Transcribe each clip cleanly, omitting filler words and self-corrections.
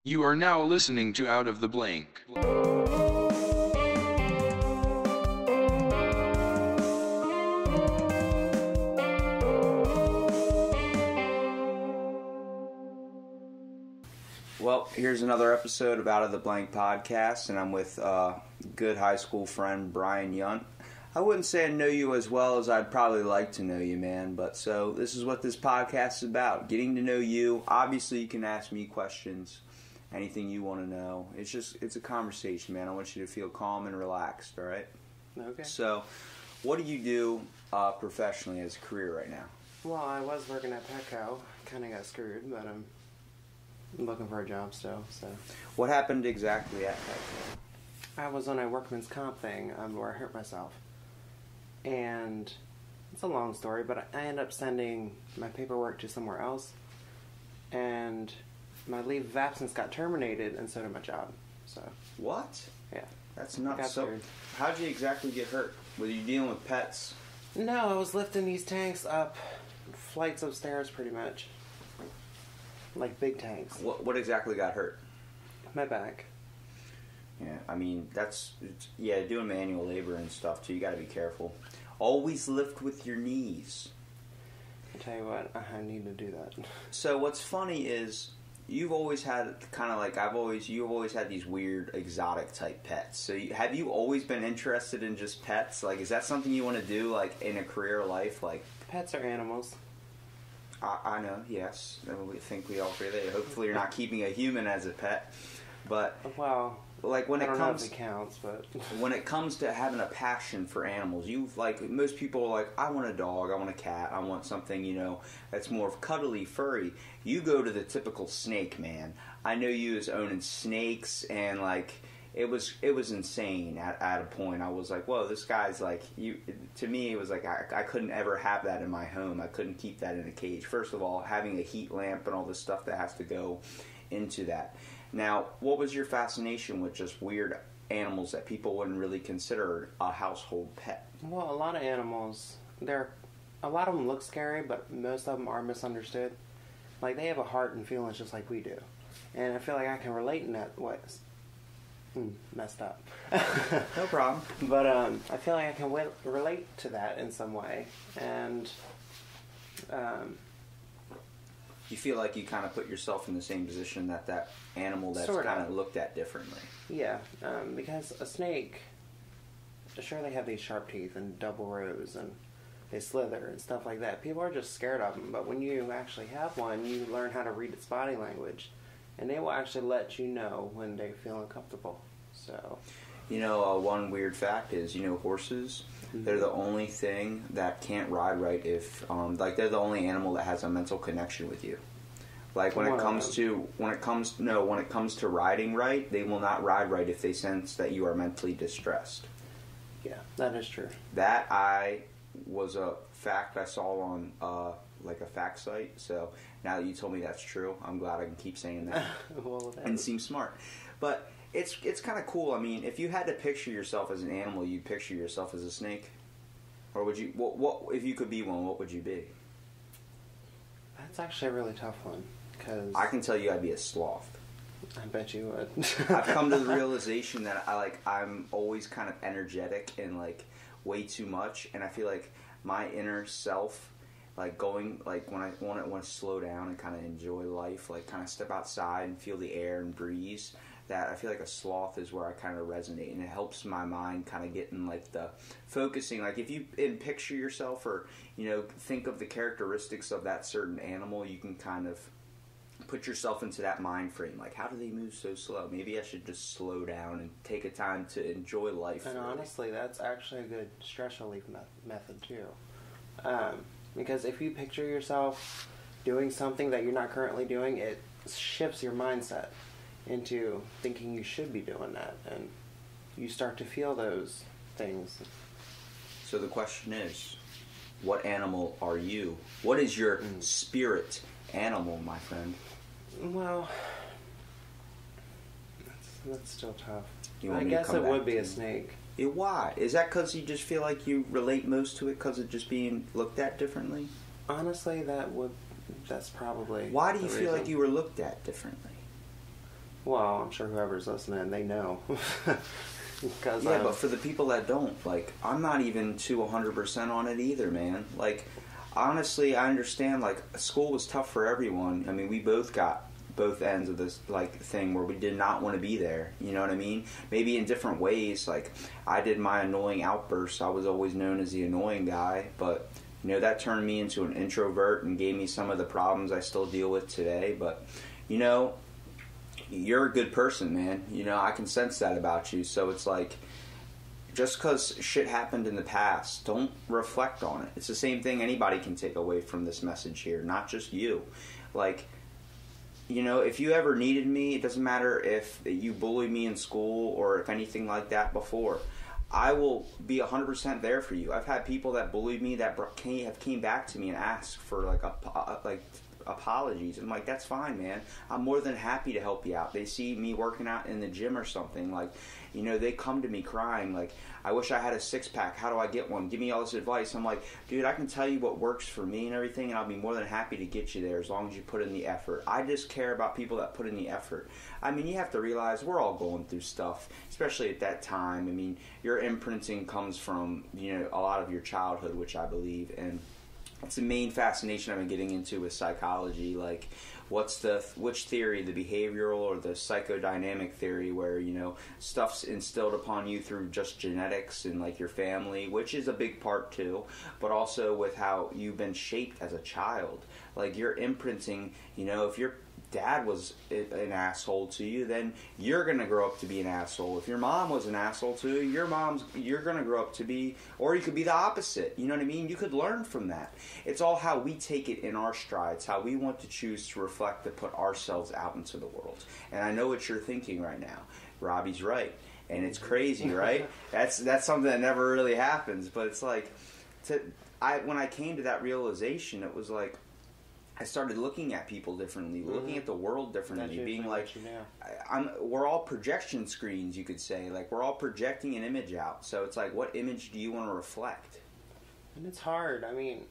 You are now listening to Out of the Blank. Well, here's another episode of Out of the Blank podcast, and I'm with good high school friend Brian Yount. I wouldn't say I know you as well as I'd probably like to know you, man, but so this is what this podcast is about, getting to know you. Obviously, you can ask me questions, anything you want to know. It's a conversation, man. I want you to feel calm and relaxed, all right? Okay. So, what do you do professionally as a career right now? Well, I was working at Petco. Kind of got screwed, but I'm looking for a job still. So, What happened exactly at Petco? I was on a workman's comp thing where I hurt myself, and it's a long story. But I ended up sending my paperwork to somewhere else, and my leave of absence got terminated, and so did my job. So What? yeah, That's got nuts. So, screwed. how'd you exactly get hurt? Were you dealing with pets? No, I was lifting these tanks up flights of stairs, pretty much, like big tanks. What exactly got hurt? My back. Yeah, I mean, doing manual labor and stuff too, you gotta be careful. Always lift with your knees. I tell you what, I need to do that. So what's funny is, you've always had kind of like, you've always had these weird exotic type pets. So have you always been interested in just pets? Like, is that something you want to do, like, in a career life? Like, Pets are animals. I know, yes. I think we all agree that. Hopefully you're not keeping a human as a pet. But, Well, like, when I it don't know comes... if it counts, but When it comes to having a passion for animals, most people are like, I want a dog, I want a cat, I want something, that's more cuddly, furry. You go to the typical snake, man. I know you as owning snakes, and it was insane at a point. I was like, whoa, this guy's to me it was like, I couldn't ever have that in my home. I couldn't keep that in a cage. First of all, having a heat lamp and all this stuff that has to go into that. Now, what was your fascination with just weird animals that people wouldn't really consider a household pet? well, a lot of animals, a lot of them look scary, but most of them are misunderstood. Like, they have a heart and feelings just like we do, and I feel like I can relate in that way. Messed up. No problem. But I feel like I can relate to that in some way, and You feel like you kind of put yourself in the same position that animal that's Sort of. kind of looked at differently. yeah, because a snake, sure, they have these sharp teeth and double rows, and they slither and stuff like that. People are just scared of them, but when you actually have one, you learn how to read its body language, and they will actually let you know when they feel uncomfortable. So, One weird fact is, horses, they're the only thing that can't ride right if, they're the only animal that has a mental connection with you. Like, when it comes to riding right, they will not ride right if they sense that you are mentally distressed. yeah, that is true. That was a fact I saw on a fact site. So now that you told me that's true, I'm glad I can keep saying that Well, and seem smart. But it's kind of cool. I mean, if you had to picture yourself as an animal, you'd picture yourself as a snake, or would you? What if you could be one? What would you be? that's actually a really tough one, because I can tell you, I'd be a sloth. I bet you would. I've come to the realization that I'm always kind of energetic and way too much, and I feel like my inner self, when I want to slow down and kind of enjoy life, kind of step outside and feel the air and breeze, that I feel like a sloth is where I kind of resonate, and it helps my mind kind of get in the focusing. Like, if you picture yourself, or think of the characteristics of that certain animal, you can kind of put yourself into that mind frame. Like, how do they move so slow? Maybe I should just slow down and take a time to enjoy life. And honestly, that's actually a good stress relief method too. Because if you picture yourself doing something that you're not currently doing, it shifts your mindset into thinking you should be doing that, and you start to feel those things. So the question is, what animal are you? What is your spirit animal, my friend? Well, that's still tough. I Me to guess come it back would be to a snake. Why? Is that because you just feel like you relate most to it because of just being looked at differently? Honestly, that's probably. Why do you the feel like reason. you were looked at differently? Well, I'm sure whoever's listening, they know. Because yeah, but for the people that don't, like, I'm not even to 100% on it either, man. Like, honestly, I understand, like, school was tough for everyone. I mean, we both got both ends of this, like, thing where we did not want to be there. You know what I mean? Maybe in different ways. Like, I did my annoying outbursts. I was always known as the annoying guy, but, you know, that turned me into an introvert and gave me some of the problems I still deal with today. But, you know, you're a good person, man. You know, I can sense that about you. So it's like, just because shit happened in the past, don't reflect on it. It's the same thing anybody can take away from this message here, not just you. Like, you know, if you ever needed me, it doesn't matter if you bullied me in school or if anything like that before. I will be 100% there for you. I've had people that bullied me that have came back to me and asked for apologies. I'm like, that's fine, man. I'm more than happy to help you out. They see me working out in the gym or something, like, you know, they come to me crying, like, I wish I had a six-pack. How do I get one? Give me all this advice. I'm like, dude, I can tell you what works for me and everything, and I'll be more than happy to get you there as long as you put in the effort. I just care about people that put in the effort. I mean, you have to realize we're all going through stuff, especially at that time. I mean, your imprinting comes from, you know, a lot of your childhood, which I believe, and it's the main fascination I've been getting into with psychology. Like, which theory, the behavioral or the psychodynamic theory, where, you know, stuff's instilled upon you through just genetics and, like, your family, which is a big part too, but also with how you've been shaped as a child. Like, your imprinting, you know, if your dad was an asshole to you, then you're going to grow up to be an asshole. If your mom was an asshole to you, you're going to grow up to be, or you could be the opposite. You know what I mean? You could learn from that. It's all how we take it in our strides, how we want to choose to reflect, to put ourselves out into the world. And I know what you're thinking right now. Robbie's right. And it's crazy, right? That's something that never really happens. But it's like, when I came to that realization, it was like, I started looking at people differently, looking at the world differently, being like, we're all projection screens, you could say. Like, we're all projecting an image out. So it's like, what image do you want to reflect? And it's hard. I mean,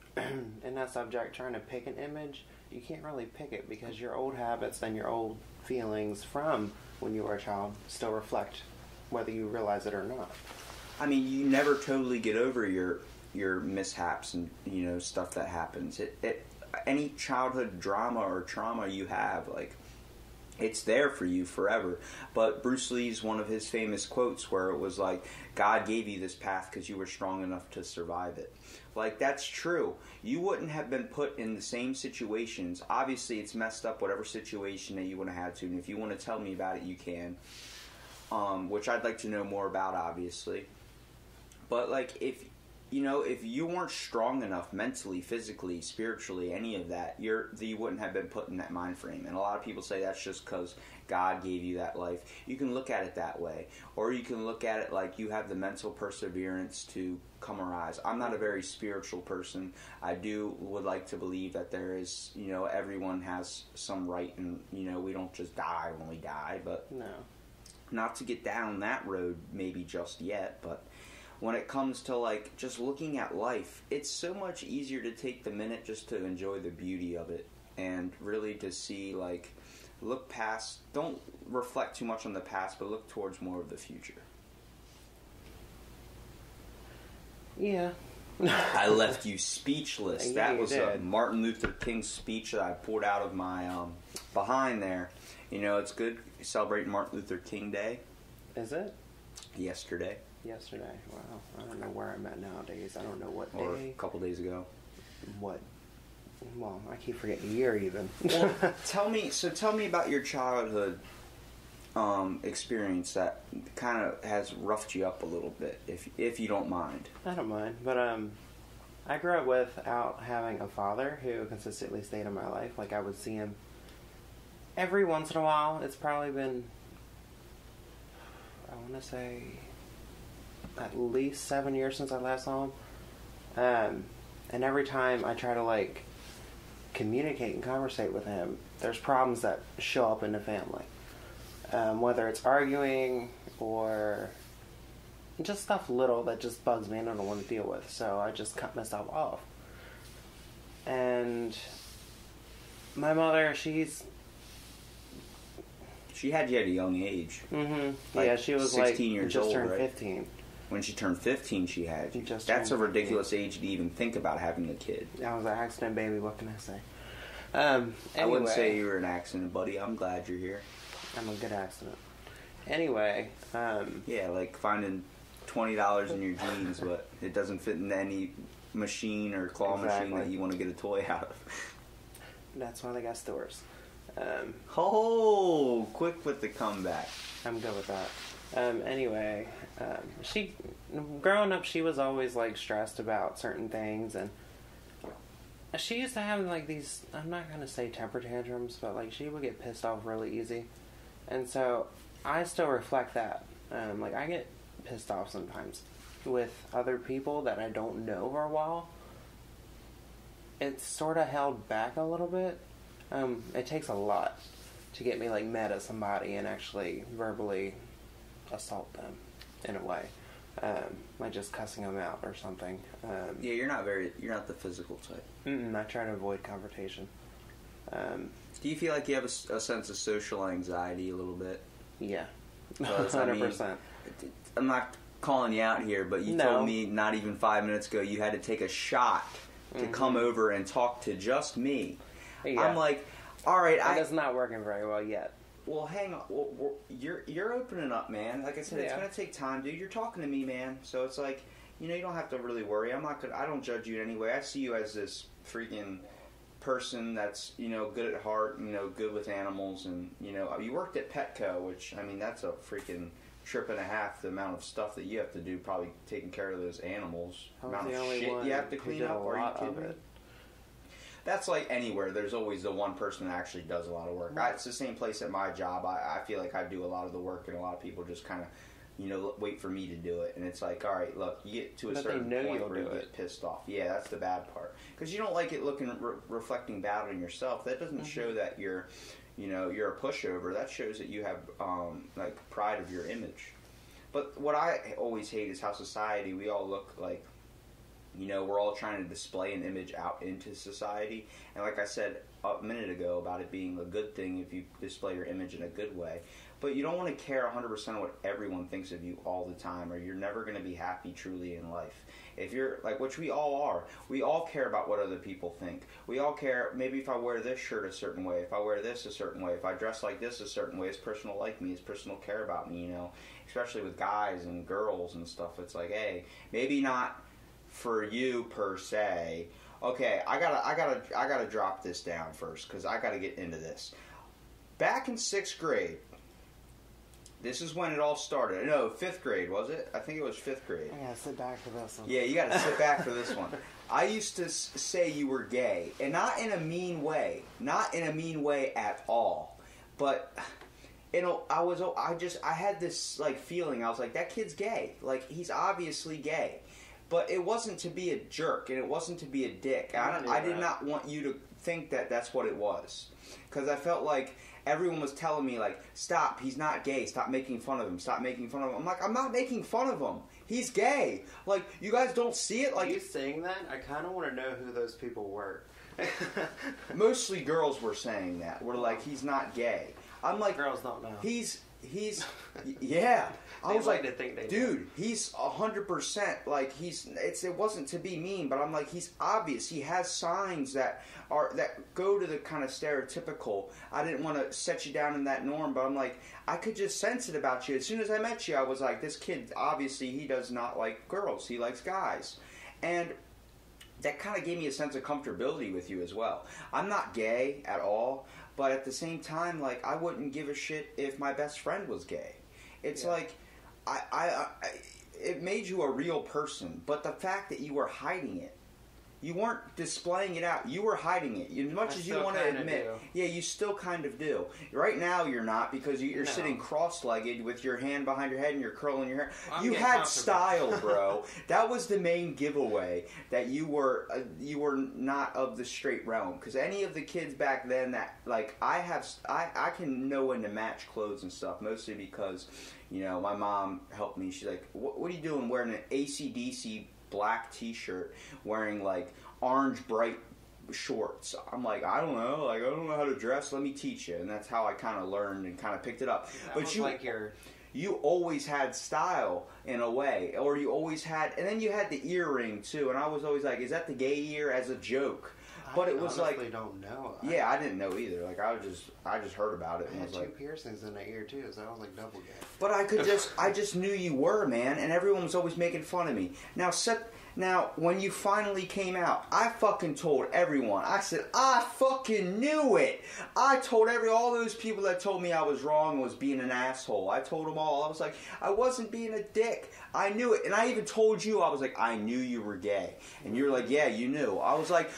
in that subject, trying to pick an image, you can't really pick it because your old habits and your old feelings from when you were a child still reflect, whether you realize it or not. I mean, you never totally get over your mishaps and, you know, stuff that happens. Any childhood drama or trauma you have, like, it's there for you forever. But Bruce Lee's one of his famous quotes where it was like, God gave you this path because you were strong enough to survive it. Like, that's true. You wouldn't have been put in the same situations. Obviously, it's messed up, whatever situation that you would have had to. And if you want to tell me about it, you can. Which I'd like to know more about, obviously. But, like, if you weren't strong enough mentally, physically, spiritually, any of that, you wouldn't have been put in that mind frame. And a lot of people say that's just because God gave you that life. You can look at it that way. Or you can look at it like you have the mental perseverance to come arise. I'm not a very spiritual person. I would like to believe that there is, you know, everyone has some right, and, you know, we don't just die when we die. But no, not to get down that road maybe just yet, but when it comes to, like, just looking at life, it's so much easier to take the minute just to enjoy the beauty of it and really to see, like, look past, don't reflect too much on the past, but look towards more of the future. Yeah. I left you speechless. Yeah, that you was did. a Martin Luther King speech that I pulled out of my behind there. You know, it's good celebrating Martin Luther King Day. Is it? Yesterday. Yesterday. Wow. I don't know where I'm at nowadays. I don't know what Or day. a couple days ago. What? Well, I keep forgetting the year even. Well, tell me about your childhood experience that kind of has roughed you up a little bit, if you don't mind. I don't mind, but I grew up without having a father who consistently stayed in my life. Like, I would see him every once in a while. It's probably been, I want to say, at least 7 years since I last saw him. And every time I try to, like, communicate and conversate with him, there's problems that show up in the family. Whether it's arguing or just stuff little that just bugs me and I don't want to deal with. So I just cut myself off. And my mother, she's She had you at a young age. Mm-hmm. Like yeah, she was 16 like years just old, turned right? 15. When she turned 15, she had you. Just That's a turned 15. ridiculous age to even think about having a kid. I was an accident baby. What can I say? I wouldn't Anyway. say you were an accident, buddy. I'm glad you're here. I'm a good accident. Anyway, Yeah, like finding $20 in your jeans, but it doesn't fit in any machine or claw machine Exactly. that you want to get a toy out of. that's why they got stores. Oh, quick with the comeback. I'm good with that. Anyway, she, growing up, she was always like stressed about certain things, and she used to have like these, I'm not going to say temper tantrums, but like she would get pissed off really easy. And so I still reflect that. Like I get pissed off sometimes with other people that I don't know very well. It's sort of held back a little bit. It takes a lot to get me like mad at somebody and actually verbally assault them in a way. Like just cussing them out or something. Yeah, you're not the physical type. I try to avoid confrontation. Do you feel like you have a sense of social anxiety a little bit? Yeah. 'Cause, I mean, 100%. I'm not calling you out here, but you No. told me not even 5 minutes ago you had to take a shot to come over and talk to just me. Yeah. I'm like, all right, And it's not working very well yet. Well, hang on. Well, you're opening up, man. Like I said, it's Yeah. gonna take time, dude. You're talking to me, man. So it's like, you don't have to really worry. I don't judge you in any way. I see you as this freaking person that's good at heart, good with animals, and you worked at Petco, which I mean that's a freaking trip and a half the amount of stuff that you have to do, probably taking care of those animals. I was Amount the of only shit one you have to who clean did a up. Are you lot kidding of me? it. That's like anywhere. There's always the one person that actually does a lot of work. It's the same place at my job. I feel like I do a lot of the work, and a lot of people just kind of, wait for me to do it. And it's like, all right, look, you get to a But certain they know point you'll where you do get it. pissed off. Yeah, that's the bad part. Because you don't like it reflecting bad on yourself. That doesn't show that you're a pushover. That shows that you have like pride of your image. But what I always hate is how society, we all look like, we're all trying to display an image out into society. And like I said a minute ago about it being a good thing if you display your image in a good way. But you don't want to care 100% what everyone thinks of you all the time, or you're never going to be happy truly in life. If you're, like, which we all are, we all care about what other people think. We all care, maybe if I wear this shirt a certain way, if I wear this a certain way, if I dress like this a certain way, this person will like me, this person will care about me, especially with guys and girls and stuff. It's like, hey, maybe not for you per se. Okay, I gotta drop this down first because I gotta get into this. Back in 6th grade, this is when it all started. No, 5th grade, was it? I think it was 5th grade. I gotta sit back for this one. Yeah, you gotta sit back for this one. I used to say you were gay, and not in a mean way, not in a mean way at all. But I had this like feeling. I was like, that kid's gay. Like he's obviously gay. But it wasn't to be a jerk, and it wasn't to be a dick. I did not want you to think that that's what it was. Because I felt like everyone was telling me, like, stop, he's not gay, stop making fun of him, stop making fun of him. I'm like, I'm not making fun of him. He's gay. Like, you guys don't see it? Like, you saying that? I kind of want to know who those people were. Mostly girls were saying that. We're like, he's not gay. I'm like, girls don't know. He's yeah. I was like, to think they dude, he's 100%. Like it wasn't to be mean, but I'm like, he's obvious. He has signs that go to the kind of stereotypical. I didn't want to set you down in that norm, but I'm like, I could just sense it about you. As soon as I met you, I was like, this kid obviously he does not like girls. He likes guys, and that kind of gave me a sense of comfortability with you as well. I'm not gay at all. But at the same time, like, I wouldn't give a shit if my best friend was gay. It's like, it made you a real person. But the fact that you were hiding it, you weren't displaying it out. You were hiding it. As much as you want to admit, yeah, you still kind of do. Right now, you're not because you're sitting cross-legged with your hand behind your head and you're curling your hair. You had style, bro. That was the main giveaway that you were not of the straight realm. Because any of the kids back then that like I can know when to match clothes and stuff. Mostly because my mom helped me. She's like, "What are you doing wearing an AC/DC black t-shirt, wearing like orange bright shorts. I'm like, I don't know how to dress. Let me teach you. And that's how I kind of learned and kind of picked it up. But you always had style in a way, or you always had, and then you had the earring too. And I was always like, is that the gay ear as a joke? But it was like, I don't know. Yeah, I didn't know either. Like I just heard about it. I and had was two like, piercings in the ear too, so I was like double gay. But I just knew you were, man, and everyone was always making fun of me. Now, when you finally came out, I fucking told everyone. I said, I fucking knew it. I told all those people that told me I was wrong and was being an asshole. I told them all. I was like, I wasn't being a dick. I knew it. And I even told you, I was like, I knew you were gay. And you were like, yeah, you knew. I was like,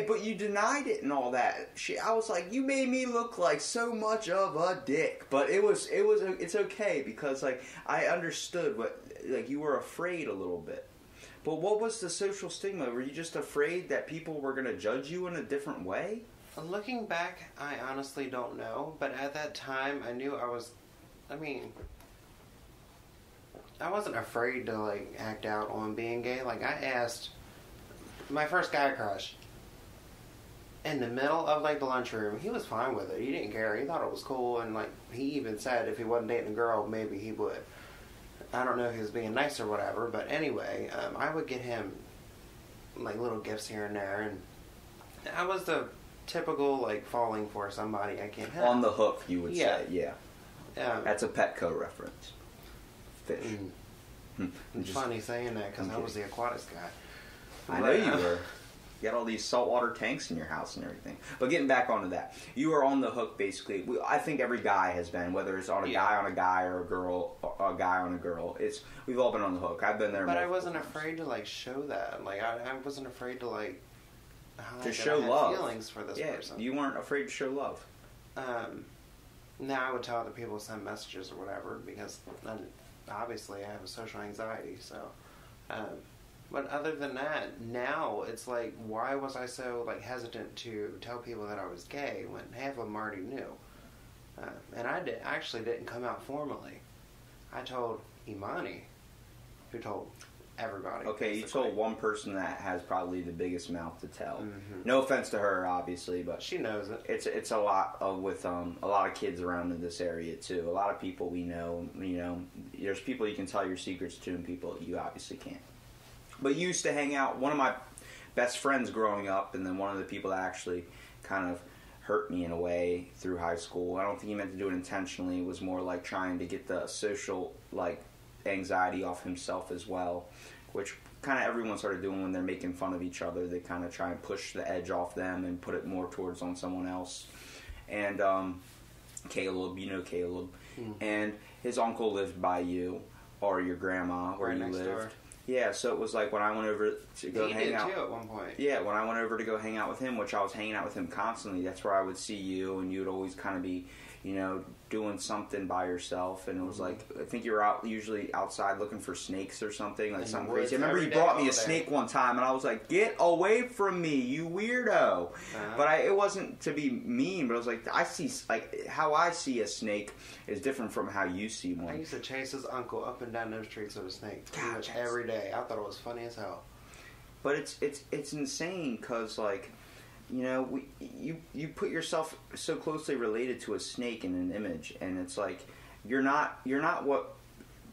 but you denied it and all that. I was like, you made me look like so much of a dick. But it's okay because like I understood what, like you were afraid a little bit. But what was the social stigma? Were you just afraid that people were going to judge you in a different way? Looking back, I honestly don't know. But at that time, I knew I wasn't afraid to, like, act out on being gay. Like, I asked my first guy crush in the middle of, like, the lunchroom. He was fine with it. He didn't care. He thought it was cool. And, like, he even said if he wasn't dating a girl, maybe he would. I don't know if he was being nice or whatever, but anyway, I would get him like little gifts here and there, and I was the typical like falling for somebody I can't help. On the hook, you would say, yeah. That's a Petco reference. Fish. It's funny saying that because I was the aquatics guy. I know you were. You got all these saltwater tanks in your house and everything. But getting back onto that, you were on the hook basically. I think every guy has been, whether it's on a guy on a guy or a guy on a girl. We've all been on the hook. I've been there. But I wasn't afraid to like show that. Like I wasn't afraid to like show love. Feelings for this person. You weren't afraid to show love. Now I would tell other people to send messages or whatever because obviously I have a social anxiety. So. But other than that, now it's like, why was I so like hesitant to tell people that I was gay when half of them already knew? And I actually didn't come out formally. I told Imani, who told everybody. Okay, basically. You told one person that has probably the biggest mouth to tell. Mm-hmm. No offense to her, obviously, but she knows it. It's a lot with a lot of kids around in this area too. A lot of people we know. You know, there's people you can tell your secrets to, and people you obviously can't. But you used to hang out. One of my best friends growing up, and then one of the people that actually kind of hurt me in a way through high school. I don't think he meant to do it intentionally. It was more like trying to get the social like anxiety off himself as well, which kind of everyone started doing when they're making fun of each other. They kind of try and push the edge off them and put it more towards on someone else. And Caleb, you know Caleb, and his uncle lived by you or your grandma where you lived. Door. Yeah, so it was like when I went over to go hang out. He did too at one point. Yeah, when I went over to go hang out with him, which I was hanging out with him constantly, that's where I would see you, and you would always kind of be, you know, doing something by yourself, and it was like, I think you were usually outside looking for snakes or something, like something crazy. I remember you brought me a snake one time, and I was like, get away from me, you weirdo. But it wasn't to be mean, but it was like, I see, like, how I see a snake is different from how you see one. I used to chase his uncle up and down those streets with a snake pretty much every day. I thought it was funny as hell. But it's insane, because, like, you know, you put yourself so closely related to a snake in an image, and it's like you're not what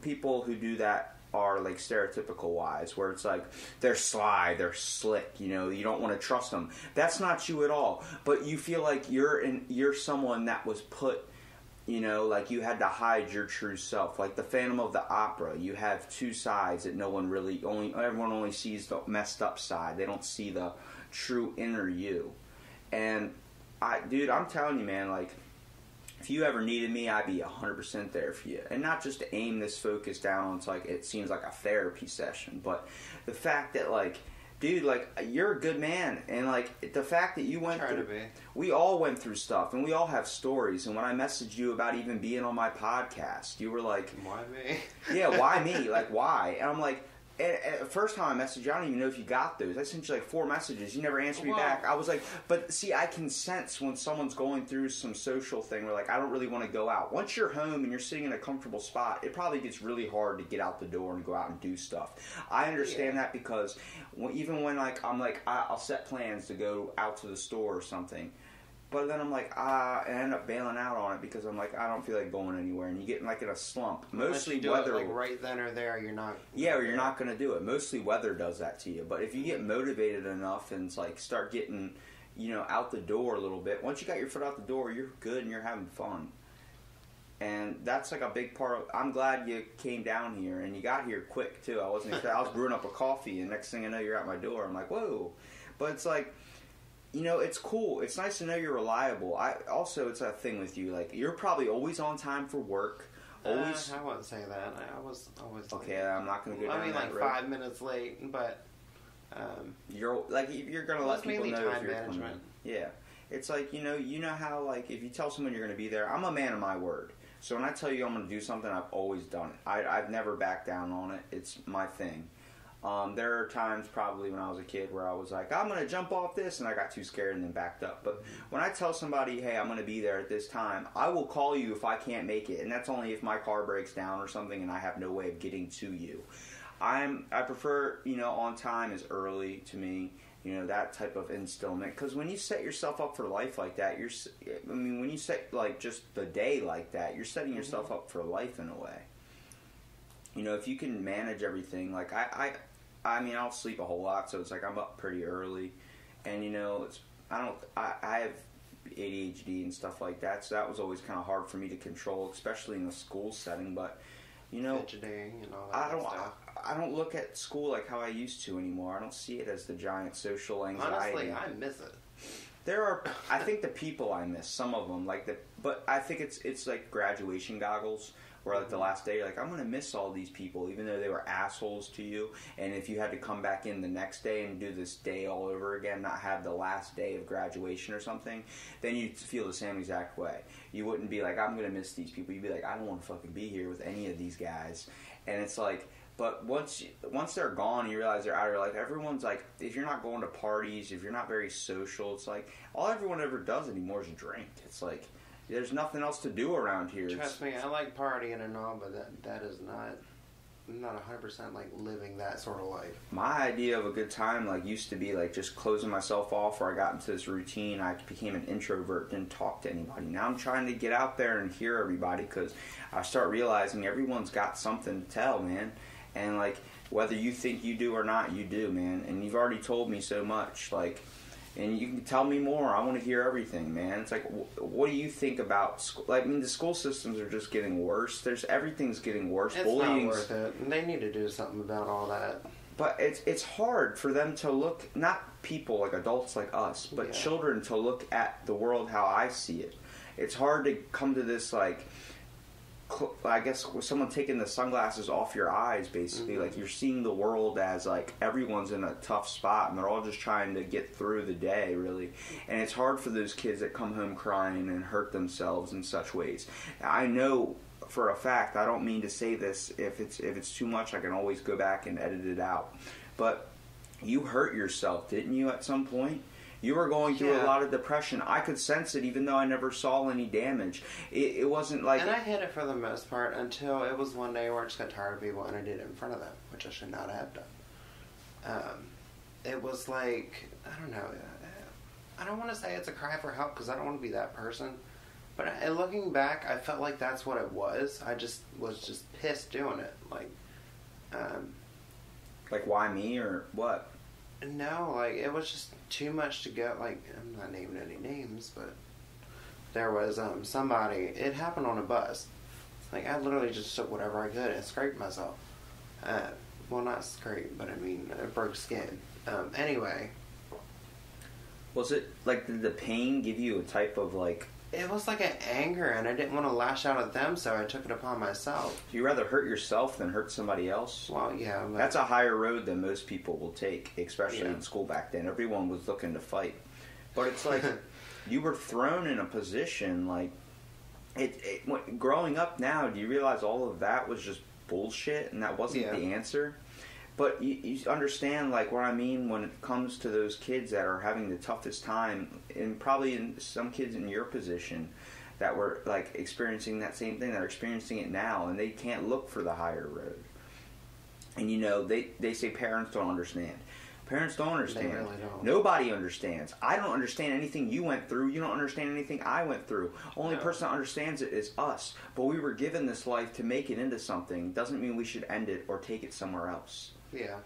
people who do that are, like, stereotypical wise, where it's like they're sly, they're slick, you know, you don't want to trust them. That's not you at all. But you feel like you're someone that was put, you know, like you had to hide your true self. Like the Phantom of the Opera, you have two sides that everyone only sees the messed up side. They don't see the true inner you. And I'm telling you, man, like, if you ever needed me, I'd be 100% there for you. And not just to aim this focus down on, like, it seems like a therapy session, but the fact that, like, dude, like, you're a good man, and, like, the fact that you went through, we all went through stuff, and we all have stories. And when I messaged you about even being on my podcast, you were like, why me? Yeah, why me? Like, why? And I'm like, And first time I messaged you, I don't even know if you got those. I sent you like 4 messages. You never answered me back. I was like, but see, I can sense when someone's going through some social thing where like, I don't really want to go out. Once you're home and you're sitting in a comfortable spot, it probably gets really hard to get out the door and go out and do stuff. I understand that because even when like, I'll set plans to go out to the store or something. But then I'm like, I end up bailing out on it because I'm like, I don't feel like going anywhere, and you get like in a slump. Mostly weather, like right then or there, you're not. Yeah, or you're not going to do it. Mostly weather does that to you. But if you get motivated enough and like start getting, out the door a little bit, once you got your foot out the door, you're good and you're having fun. And that's like a big part of. I'm glad you came down here and you got here quick too. I was brewing up a coffee, and next thing I know, you're at my door. I'm like, whoa! But it's like. It's cool. It's nice to know you're reliable. It's a thing with you. Like, you're probably always on time for work. Always. I wouldn't say that. I was always late. Okay, I'm not going to go down that road. 5 minutes late, but... you're going to let people know if you're management. coming. Yeah. It's like, you know how, like, if you tell someone you're going to be there, I'm a man of my word. So when I tell you I'm going to do something, I've always done it. I've never backed down on it. It's my thing. There are times probably when I was a kid where I was like, I'm going to jump off this, and I got too scared and then backed up. But when I tell somebody, hey, I'm going to be there at this time, I will call you if I can't make it, and that's only if my car breaks down or something and I have no way of getting to you. I prefer, on time is early to me, that type of instillment. Because when you set yourself up for life like that, when you set, like, just the day like that, you're setting yourself up for life in a way. If you can manage everything, like I'll sleep a whole lot, so it's like I'm up pretty early, and I have ADHD and stuff like that, so that was always kind of hard for me to control, especially in a school setting. But fidgeting and all that stuff. I don't look at school like how I used to anymore. I don't see it as the giant social anxiety. Honestly, I miss it. I think the people I miss, some of them, but I think it's like graduation goggles. Where like the last day, you're like, I'm going to miss all these people, even though they were assholes to you. And if you had to come back in the next day and do this day all over again, not have the last day of graduation or something, then you'd feel the same exact way. You wouldn't be like, I'm going to miss these people. You'd be like, I don't want to fucking be here with any of these guys. And it's like, but once they're gone, you realize they're out of your life. Everyone's like, if you're not going to parties, if you're not very social, it's like, all everyone ever does anymore is drink. It's like, there's nothing else to do around here. Trust me, I like partying and all, but that is not 100% like living that sort of life. My idea of a good time used to be like just closing myself off, where I got into this routine. I became an introvert, didn't talk to anybody. Now I'm trying to get out there and hear everybody, because I start realizing everyone's got something to tell, man. And like, whether you think you do or not, you do, man. And you've already told me so much, like. And you can tell me more. I want to hear everything, man. It's like, what do you think about school? Like, the school systems are just getting worse. Everything's getting worse. It's not worth it. They need to do something about all that. But it's hard for them to look, not people like adults like us, but children to look at the world how I see it. It's hard to come to this, like, I guess with someone taking the sunglasses off your eyes, basically, like you're seeing the world as like everyone's in a tough spot and they're all just trying to get through the day, really. And it's hard for those kids that come home crying and hurt themselves in such ways. I know for a fact, I don't mean to say this, if it's too much, I can always go back and edit it out. But you hurt yourself, didn't you, at some point? You were going through a lot of depression. I could sense it, even though I never saw any damage. It wasn't like... And I hid it for the most part until it was one day where I just got tired of people and I did it in front of them, which I should not have done. It was like, I don't know. I don't want to say it's a cry for help because I don't want to be that person. But looking back, I felt like that's what it was. I just was just pissed doing it. Like, why me or what? No, like, it was just too much to go. Like, I'm not naming any names, but there was somebody, it happened on a bus. Like, I literally just took whatever I could and scraped myself. Well, not scrape, but I mean, I broke skin. Anyway. Was it, like, did the pain give you a type of, like... It was like an anger, and I didn't want to lash out at them, so I took it upon myself. Do you rather hurt yourself than hurt somebody else? Well, yeah. But that's a higher road than most people will take, especially in school back then. Everyone was looking to fight. But it's like, you were thrown in a position, like, growing up now, do you realize all of that was just bullshit, and that wasn't the answer? But you understand, like, what I mean when it comes to those kids that are having the toughest time, and probably in some kids in your position that were, like, experiencing that same thing, that are experiencing it now, and they can't look for the higher road. And, you know, they say parents don't understand. Parents don't understand. They really don't. Nobody understands. I don't understand anything you went through. You don't understand anything I went through. Only person that understands it is us. But we were given this life to make it into something. Doesn't mean we should end it or take it somewhere else. Yeah.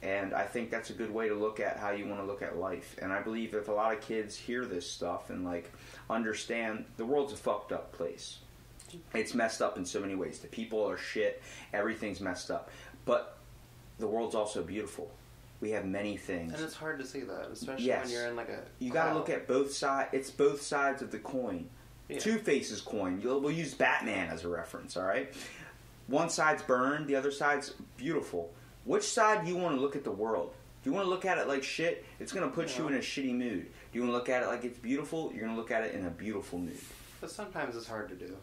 And I think that's a good way to look at how you want to look at life. And I believe if a lot of kids hear this stuff and, like, understand, the world's a fucked up place. It's messed up in so many ways. The people are shit. Everything's messed up. But the world's also beautiful. We have many things. And it's hard to see that, especially when you're in, like, a You got to look at both sides. It's both sides of the coin. Yeah. Two Faces coin. We'll use Batman as a reference, all right? One side's burned, the other side's beautiful. Which side do you want to look at the world? Do you want to look at it like shit? It's going to put you in a shitty mood. Do you want to look at it like it's beautiful? You're going to look at it in a beautiful mood. But sometimes it's hard to do.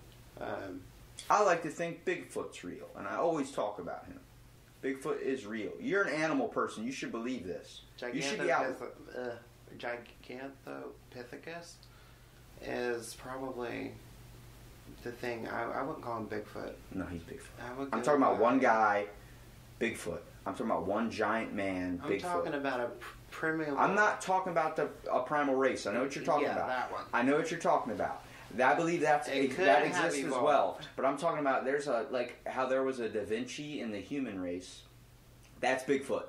I like to think Bigfoot's real, and I always talk about him. Bigfoot is real. You're an animal person. You should believe this. You should be out. Gigantopithecus is probably the thing. I wouldn't call him Bigfoot. No, he's Bigfoot. I'm talking about one guy, Bigfoot. I'm talking about one giant man, Bigfoot. I'm talking about a primal... I'm not talking about a primal race. I know what you're talking about. That one. I know what you're talking about. I believe that exists as well. But I'm talking about there's how there was a Da Vinci in the human race. That's Bigfoot.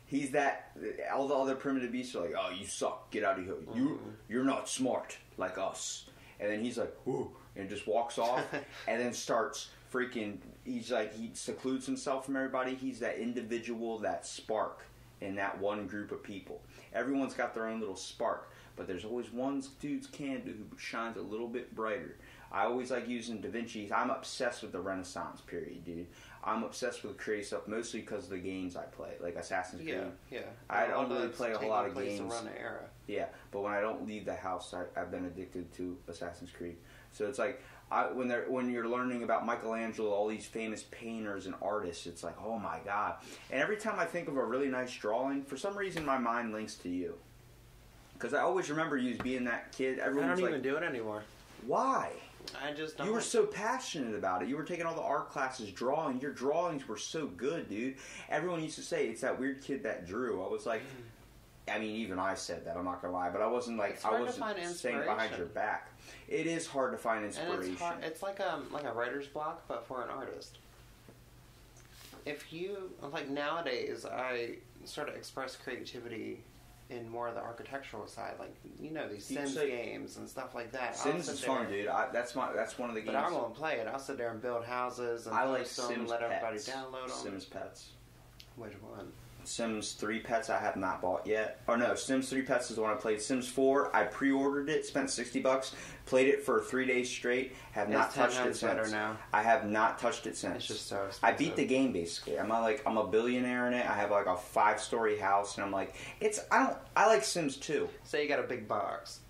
He's that. All the other primitive beasts are like, oh, you suck. Get out of here. You're not smart like us. And then he's like, ooh, and just walks off, and then starts freaking. He's like, he secludes himself from everybody. He's that individual, that spark in that one group of people. Everyone's got their own little spark. But there's always one dude's candle who shines a little bit brighter. I always like using Da Vinci. I'm obsessed with the Renaissance period, dude. I'm obsessed with creative stuff, mostly because of the games I play, like Assassin's Creed. Yeah. I don't really play a whole lot of games. Around the era. Yeah, but when I don't leave the house, I've been addicted to Assassin's Creed. So it's like when you're learning about Michelangelo, all these famous painters and artists, it's like, oh my god. And every time I think of a really nice drawing, for some reason my mind links to you. Because I always remember you as being that kid. I don't even do it anymore. Why? I just don't. You were so passionate about it. You were taking all the art classes, drawing. Your drawings were so good, dude. Everyone used to say, it's that weird kid that drew. I was like, I mean, even I said that, I'm not going to lie. But I wasn't like, I wasn't saying behind your back. It is hard to find inspiration. And it's like a writer's block, but for an artist. If you, like nowadays, I sort of express creativity in more of the architectural side, like, you know, these Sims games and stuff like that. Sims is fun, dude. That's one of the games. But I won't play it. I'll sit there and build houses and I like Sims and let everybody Pets. download them. Sims Pets. Which one? Sims 3 Pets I have not bought yet. Oh no, Sims 3 Pets is the one I played. Sims 4, I pre-ordered it, spent $60, played it for 3 days straight, have not touched it since. Now. I have not touched it since. It's just so expensive. I beat the game basically. I'm a billionaire in it. I have like a 5-story house, and I'm like, I like Sims 2. So you got a big box.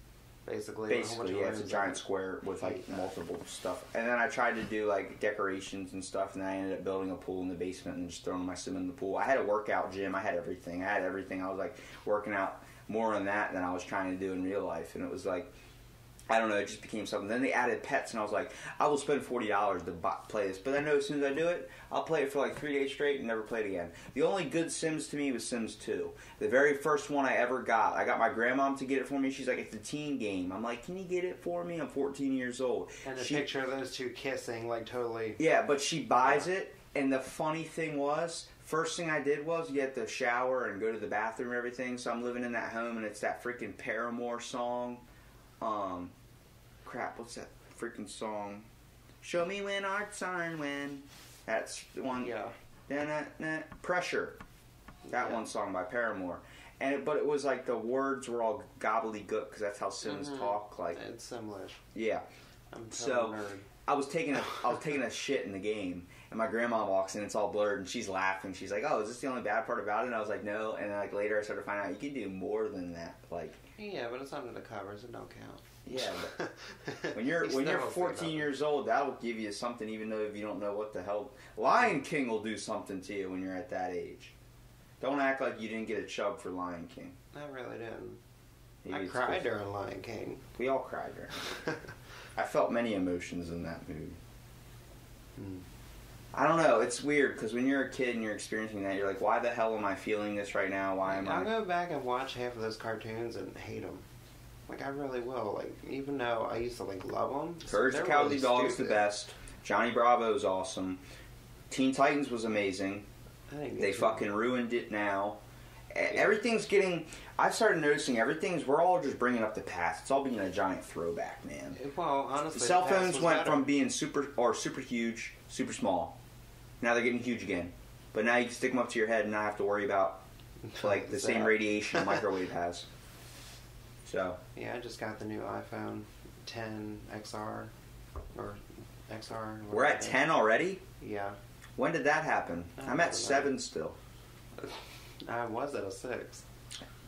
Basically, yeah, it's a giant square with like multiple stuff. And then I tried to do like decorations and stuff, and then I ended up building a pool in the basement and just throwing my sim in the pool. I had a workout gym. I had everything. I was like working out more on that than I was trying to do in real life, and it was like, I don't know, it just became something. Then they added pets, and I was like, I will spend $40 to play this. But I know as soon as I do it, I'll play it for like 3 days straight and never play it again. The only good Sims to me was Sims 2. The very first one I ever got. I got my grandmom to get it for me. She's like, it's a teen game. I'm like, can you get it for me? I'm 14 years old. And the picture of those two kissing, like totally... Yeah, but she buys it, and the funny thing was... First thing I did was you had to shower and go to the bathroom and everything. So I'm living in that home, and it's that freaking Paramore song. Crap, what's that freaking song? Show me when arts aren't when. That's the one. Yeah. Pressure. That one song by Paramore. But it was like the words were all gobbledygook because that's how Sims talk. Like it's similar. Yeah. I'm totally nerd. I was taking a shit in the game, and my grandma walks in, it's all blurred, and she's laughing. She's like, "Oh, is this the only bad part about it?" And I was like, "No." And then, like later, I started to find out you can do more than that. Like, yeah, but it's under the covers. It don't count. Yeah, but when you're 14 years old, that'll give you something, even though if you don't know what the hell. Lion King will do something to you when you're at that age. Don't act like you didn't get a chub for Lion King. I really didn't. Maybe I it's cried good. during Lion King. We all cried during. I felt many emotions in that movie. I don't know. It's weird because when you're a kid and you're experiencing that, you're like, "Why the hell am I feeling this right now? Why am I'll I?" go back and watch half of those cartoons and hate them. Like, I really will. Like, even though I used to, like, love them. Courage the Cowardly Dog is the best. Johnny Bravo is awesome. Teen Titans was amazing. They fucking ruined it now. Everything's getting... I've started noticing we're all just bringing up the past. It's all being a giant throwback, man. Well, honestly, Cell phones went from being super huge, super small. Now they're getting huge again. But now you can stick them up to your head and not have to worry about, like, the same radiation a microwave has. So... Yeah, I just got the new iPhone 10 XR. Or XR. We're at 10 already? Yeah. When did that happen? I'm at 7 still. I was at a 6.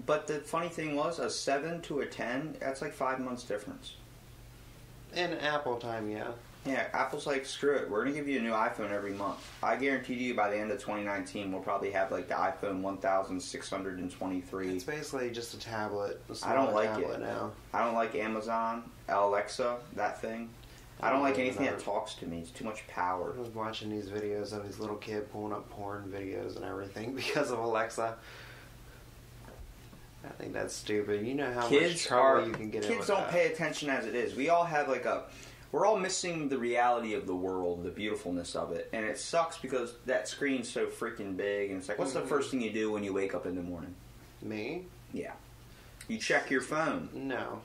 But the funny thing was, a 7 to a 10, that's like 5 months difference. In Apple time, yeah. Yeah, Apple's like, screw it. We're going to give you a new iPhone every month. I guarantee you by the end of 2019, we'll probably have like the iPhone 1623. It's basically just a tablet. I don't like it. Now. I don't like Amazon, Alexa, that thing. I don't like anything that talks to me. It's too much power. I was watching these videos of his little kid pulling up porn videos and everything because of Alexa. I think that's stupid. You know how much trouble you can get in with Kids don't pay attention as it is. We all have like we're all missing the reality of the world, the beautifulness of it. And it sucks because that screen's so freaking big. And it's like, what's the first thing you do when you wake up in the morning? Me? Yeah. You check your phone. No.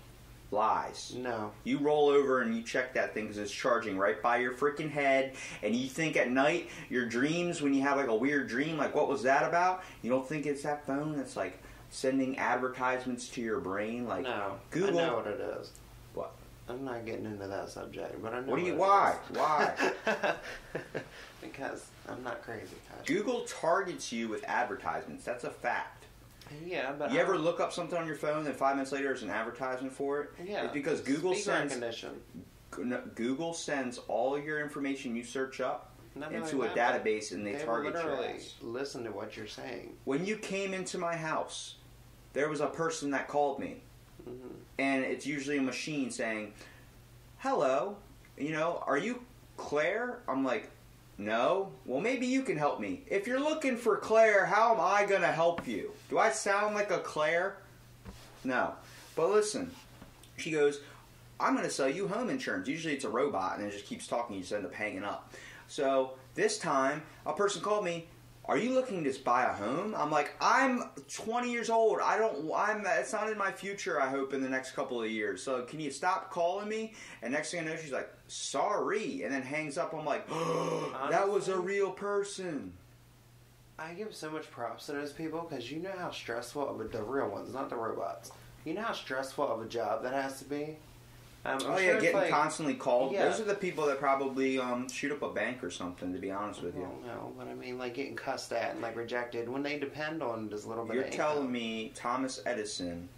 Lies. No. You roll over and you check that thing because it's charging right by your freaking head. And you think at night, your dreams, when you have like a weird dream, like what was that about? You don't think it's that phone that's like sending advertisements to your brain? Like, no. Google. I know what it is. What? I'm not getting into that subject, but I know. Why? Because I'm not crazy. Google targets you with advertisements. That's a fact. Yeah, but you ever look up something on your phone and 5 minutes later there's an advertisement for it? Yeah. It's because Google sends Google sends all your information you search up into a database and they target your ass. Listen to what you're saying. When you came into my house, there was a person that called me. Mm-hmm. And it's usually a machine saying, "Hello, are you Claire?" I'm like, "No." "Well, maybe you can help me. If you're looking for Claire, how am I going to help you? Do I sound like a Claire?" No. But listen, she goes, "I'm going to sell you home insurance." Usually it's a robot and it just keeps talking. You just end up hanging up. So this time, a person called me, "Are you looking to buy a home?" I'm like, "I'm 20 years old. It's not in my future, I hope, in the next couple of years. So can you stop calling me?" And next thing I know, she's like, "Sorry," and then hangs up. I'm like, "Oh, that was a real person." I give so much props to those people because you know how stressful of the real ones, not the robots. You know how stressful of a job that has to be. Getting constantly called. Yeah. Those are the people that probably shoot up a bank or something, to be honest with you. No, but I mean, like, getting cussed at and, like, rejected when they depend on this little bit of income. You're telling me Thomas Edison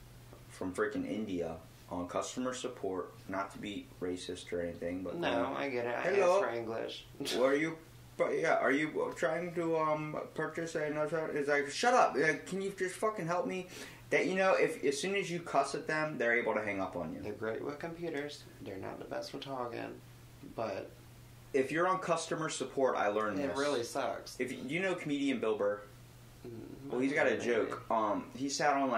from freaking India on customer support, not to be racist or anything, but... No, I get it. I asked for English. What are you... But yeah, are you trying to purchase another... It's like, shut up. Can you just fucking help me? That, if as soon as you cuss at them, they're able to hang up on you. They're great with computers. They're not the best with talking. But... If you're on customer support, I learned this. It really sucks. If you know comedian Bill Burr? Well, he's got a joke. He sat on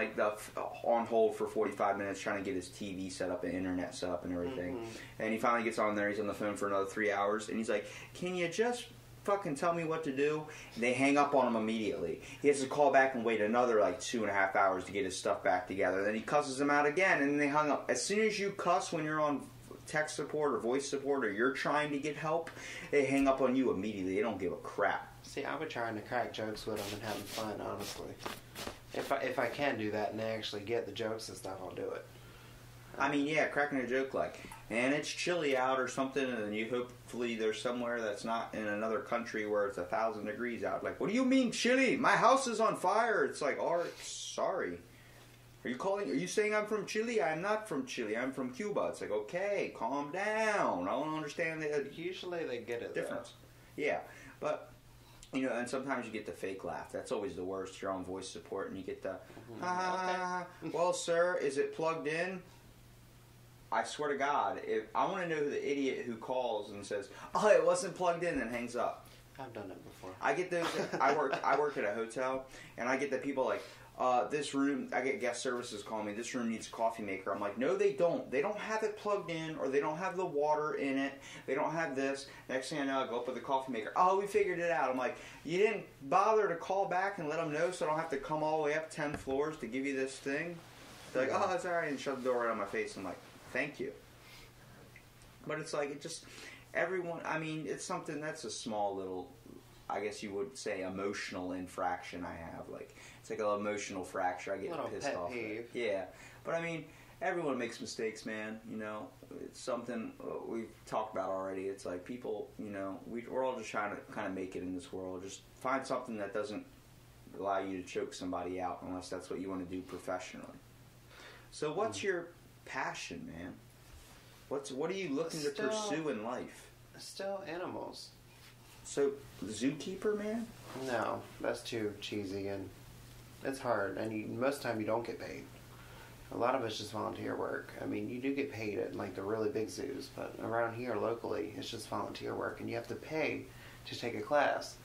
on hold for 45 minutes trying to get his TV set up and internet set up and everything. Mm-hmm. And he finally gets on there. He's on the phone for another 3 hours. And he's like, "Can you just fucking tell me what to do?" And they hang up on him immediately. He has to call back and wait another 2.5 hours to get his stuff back together. Then he cusses them out again, and then they hung up. As soon as you cuss when you're on tech support or voice support or you're trying to get help, they hang up on you immediately. They don't give a crap. See, I would trying to crack jokes with them and having fun, honestly. If I can do that and they actually get the jokes and stuff, I'll do it. I mean, yeah, cracking a joke like, "And it's chilly out" or something, and then you hopefully there's somewhere that's not in another country where it's 1,000 degrees out. Like, "What do you mean chilly? My house is on fire." It's like, "All right, sorry. Are you saying I'm from Chile? I'm not from Chile. I'm from Cuba." It's like, okay, calm down. I don't understand the usually they get it difference. Though. Yeah, but You know, and sometimes you get the fake laugh. That's always the worst. You're on voice support and you get the, well, sir, is it plugged in? I swear to God, if I want to know who the idiot who calls and says, "Oh, it wasn't plugged in," and hangs up. I've done it before. I get those. I work at a hotel, and I get the people like, this room. I get guest services calling me. This room needs a coffee maker. I'm like, no, they don't. They don't have it plugged in, or they don't have the water in it. They don't have this. Next thing I know, I go up with the coffee maker. Oh, we figured it out. I'm like, you didn't bother to call back and let them know, so I don't have to come all the way up 10 floors to give you this thing. They're like, oh, it's all right, and shut the door right on my face. I'm like, thank you. But it's like, it just, everyone, I mean, it's something that's a small little, I guess you would say, emotional infraction I have. Like, it's like an emotional fracture. I get little pissed pet off. peeve. Yeah. But I mean, everyone makes mistakes, man. You know, it's something we've talked about already. It's like people, you know, we're all just trying to kind of make it in this world. Just find something that doesn't allow you to choke somebody out unless that's what you want to do professionally. So what's your passion, man? What are you looking to pursue in life? Still animals. So, zookeeper, man? No, that's too cheesy and it's hard. And most of the time you don't get paid. A lot of it's just volunteer work. I mean, you do get paid at like the really big zoos, but around here locally, it's just volunteer work, and you have to pay to take a class.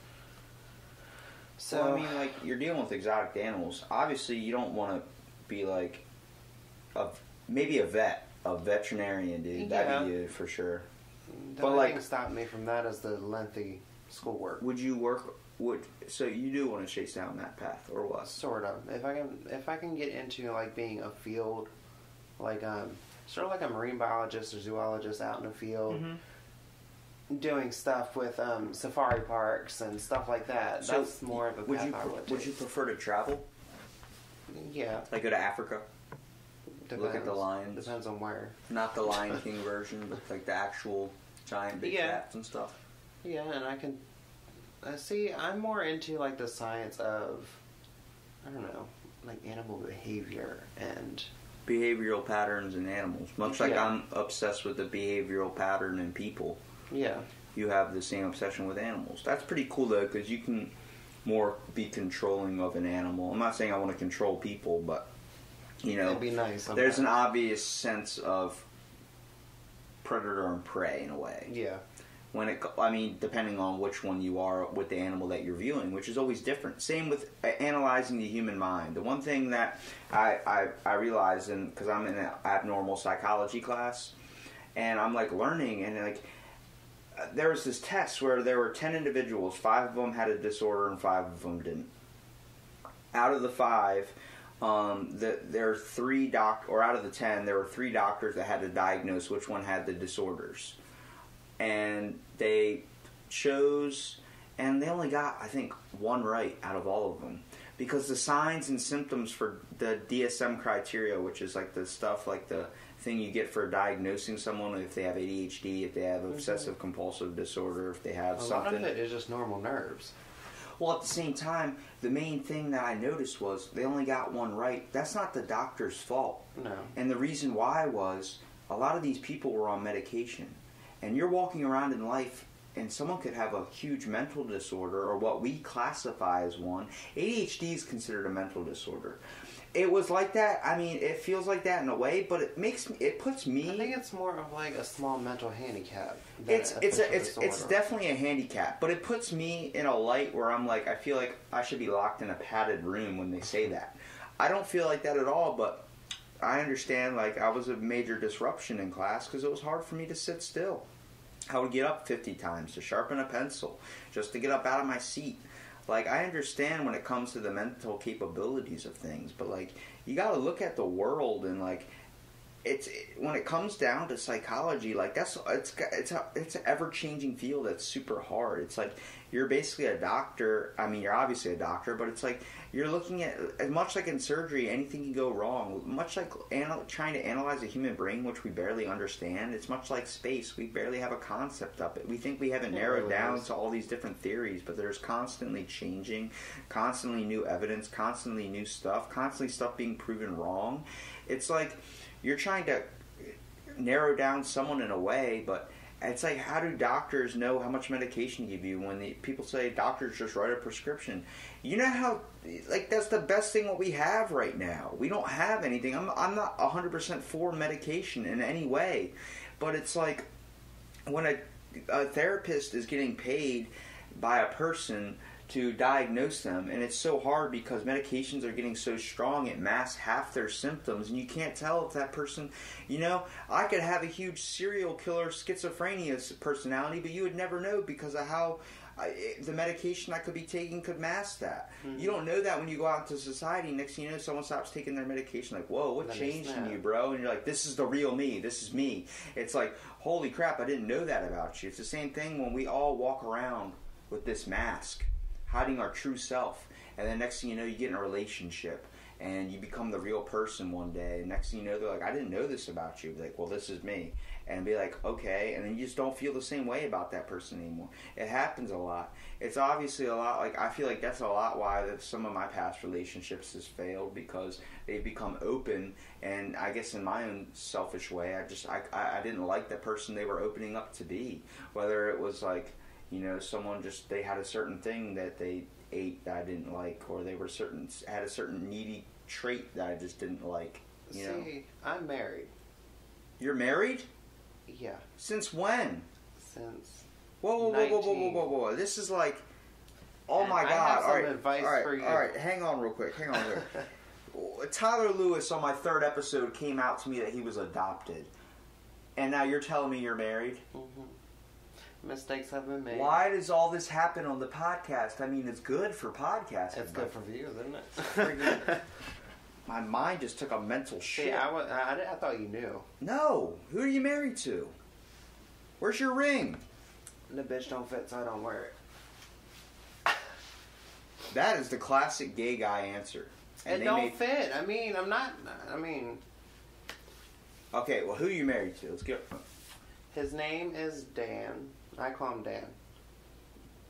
So well, I mean, like, you're dealing with exotic animals. Obviously, you don't want to be like maybe a veterinarian, dude. That'd be you for sure. The only thing stopping me from that is the lengthy schoolwork. Would you so you do want to chase down that path, or what? Sort of. If I can get into like being a field, like sort of like a marine biologist or zoologist out in the field, doing stuff with safari parks and stuff like that. So that's more of a path I would take. Would you prefer to travel? Yeah. Like go to Africa? Depends. Look at the lions. Depends on where. Not the Lion King version, but like the actual giant big cats and stuff. Yeah, and I can see. I'm more into like the science of, I don't know, like animal behavior and behavioral patterns in animals. Much like I'm obsessed with the behavioral pattern in people. Yeah. You have the same obsession with animals. That's pretty cool though, because you can more be controlling of an animal. I'm not saying I want to control people, but you know, it'd be nice sometimes. There's an obvious sense of predator and prey in a way. Yeah. I mean, depending on which one you are with the animal that you're viewing, which is always different. Same with analyzing the human mind. The one thing that I realized, because I'm in an abnormal psychology class, and I'm like learning, and like there was this test where there were 10 individuals, 5 of them had a disorder and 5 of them didn't. Out of the 5. There are 3 out of the 10, there were 3 doctors that had to diagnose which one had the disorders. And they chose, and they only got, I think, 1 right out of all of them. Because the signs and symptoms for the DSM criteria, which is like the stuff, like the thing you get for diagnosing someone if they have ADHD, if they have obsessive compulsive disorder, if they have something. A lot of it is just normal nerves. Well, at the same time, the main thing that I noticed was they only got 1 right. That's not the doctor's fault. No. And the reason why was a lot of these people were on medication. And you're walking around in life, and someone could have a huge mental disorder, or what we classify as one. ADHD is considered a mental disorder. It was like that. I mean, it feels like that in a way, but it puts me. I think it's more of like a small mental handicap. It's definitely a handicap, but it puts me in a light where I'm like, I feel like I should be locked in a padded room when they say that. I don't feel like that at all, but I understand. Like, I was a major disruption in class because it was hard for me to sit still. I would get up 50 times to sharpen a pencil just to get up out of my seat. Like, I understand when it comes to the mental capabilities of things, but, like, you got to look at the world and, like, when it comes down to psychology, like, it's an ever-changing field that's super hard. It's like you're basically a doctor. I mean, you're obviously a doctor, but it's like you're looking at, much like in surgery, anything can go wrong. Much like trying to analyze a human brain, which we barely understand. It's much like space. We barely have a concept of it. We think we have it narrowed down to all these different theories, but there's constantly changing, constantly new evidence, constantly new stuff, constantly stuff being proven wrong. It's like you're trying to narrow down someone in a way, but It's like, how do doctors know how much medication to give you when people say doctors just write a prescription? You know how, like, that's the best thing what we have right now. We don't have anything. I'm not 100% for medication in any way, but it's like when a therapist is getting paid by a person to diagnose them, and it's so hard because medications are getting so strong it masks half their symptoms, and you can't tell if that person, I could have a huge serial killer schizophrenia personality, but you would never know because of how the medication I could be taking could mask that. Mm-hmm. You don't know that when you go out into society. Next thing you know, someone stops taking their medication, like, whoa, what changed in you, bro? And you're like, this is the real me, this is me. It's like, holy crap, I didn't know that about you. It's the same thing when we all walk around with this mask, hiding our true self, and then next thing you know, you get in a relationship and you become the real person one day, and next thing you know, they're like, I didn't know this about you. Be like, well, this is me. And be like, okay, and then you just don't feel the same way about that person anymore. It happens a lot. It's obviously a lot, like, I feel like that's a lot why some of my past relationships has failed, because they've become open, and I guess in my own selfish way, I didn't like the person they were opening up to be. Whether it was like, someone just, they had a certain thing that they ate that I didn't like, or they had a certain needy trait that I just didn't like. See, I'm married. You're married? Yeah. Since when? Since Whoa. This is like, oh and my God. I have all right, advice for you. All right, hang on real quick. Tyler Lewis on my 3rd episode came out to me that he was adopted. And now you're telling me you're married? Mm-hmm. Mistakes have been made. Why does all this happen on the podcast? I mean, it's good for podcasting. It's good for views, isn't it? My mind just took a mental shit. See, I thought you knew. No. Who are you married to? Where's your ring? The bitch don't fit, so I don't wear it. That is the classic gay guy answer. And it don't fit. I mean, Okay, well, who are you married to? Let's get... His name is Dan. I call him Dan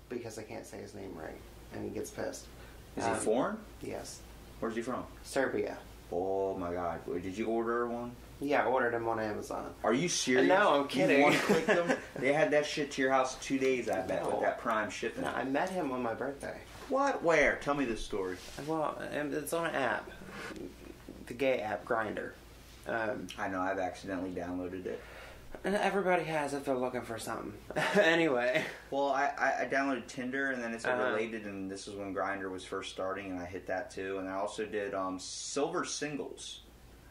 because I can't say his name right, and he gets pissed. Is he foreign? Yes. Where's he from? Serbia. Oh my God! Did you order one? Yeah, I ordered him on Amazon. Are you serious? No, I'm kidding. You one-clicked them? They had that shit to your house in 2 days, I bet, with that Prime shipping. No, I met him on my birthday. What? Where? Tell me this story. Well, it's on an app, the gay app Grindr. I know. I've accidentally downloaded it. And everybody has if they're looking for something. Anyway. Well, I downloaded Tinder, and then it's related, and this is when Grindr was first starting, and I hit that too. And I also did Silver Singles.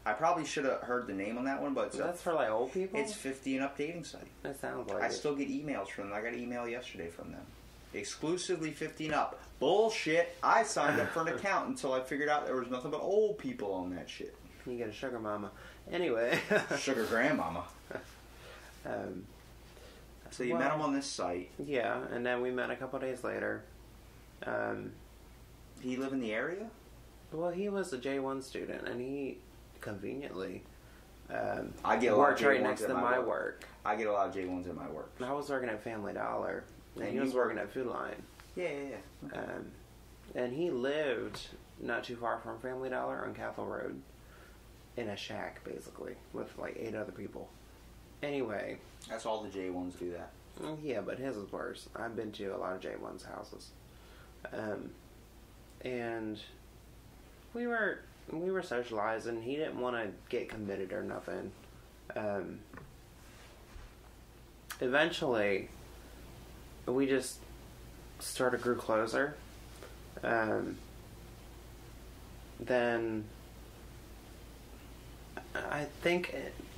I probably should have heard the name on that one, but that's for like old people? It's 50 and up dating site. That sounds like I still get emails from them. I got an email yesterday from them. Exclusively 50 and up. Bullshit. I signed up for an account until I figured out there was nothing but old people on that shit. You get a sugar mama. Anyway. Sugar grandmama. So you met him on this site. Yeah, and then we met a couple days later. Did he live in the area? Well, he was a J1 student, and he conveniently I get a lot worked of right J1s next to my work. I get a lot of J1s in my work. I was working at Family Dollar, and he was working at Food Line. Yeah. Okay. And he lived not too far from Family Dollar on Cathal Road, in a shack, basically, with like 8 other people. Anyway. That's all the J1s do that. Yeah, but his is worse. I've been to a lot of J1's houses. And we were socializing. He didn't want to get committed or nothing. Eventually, we just sort of grew closer. Then I think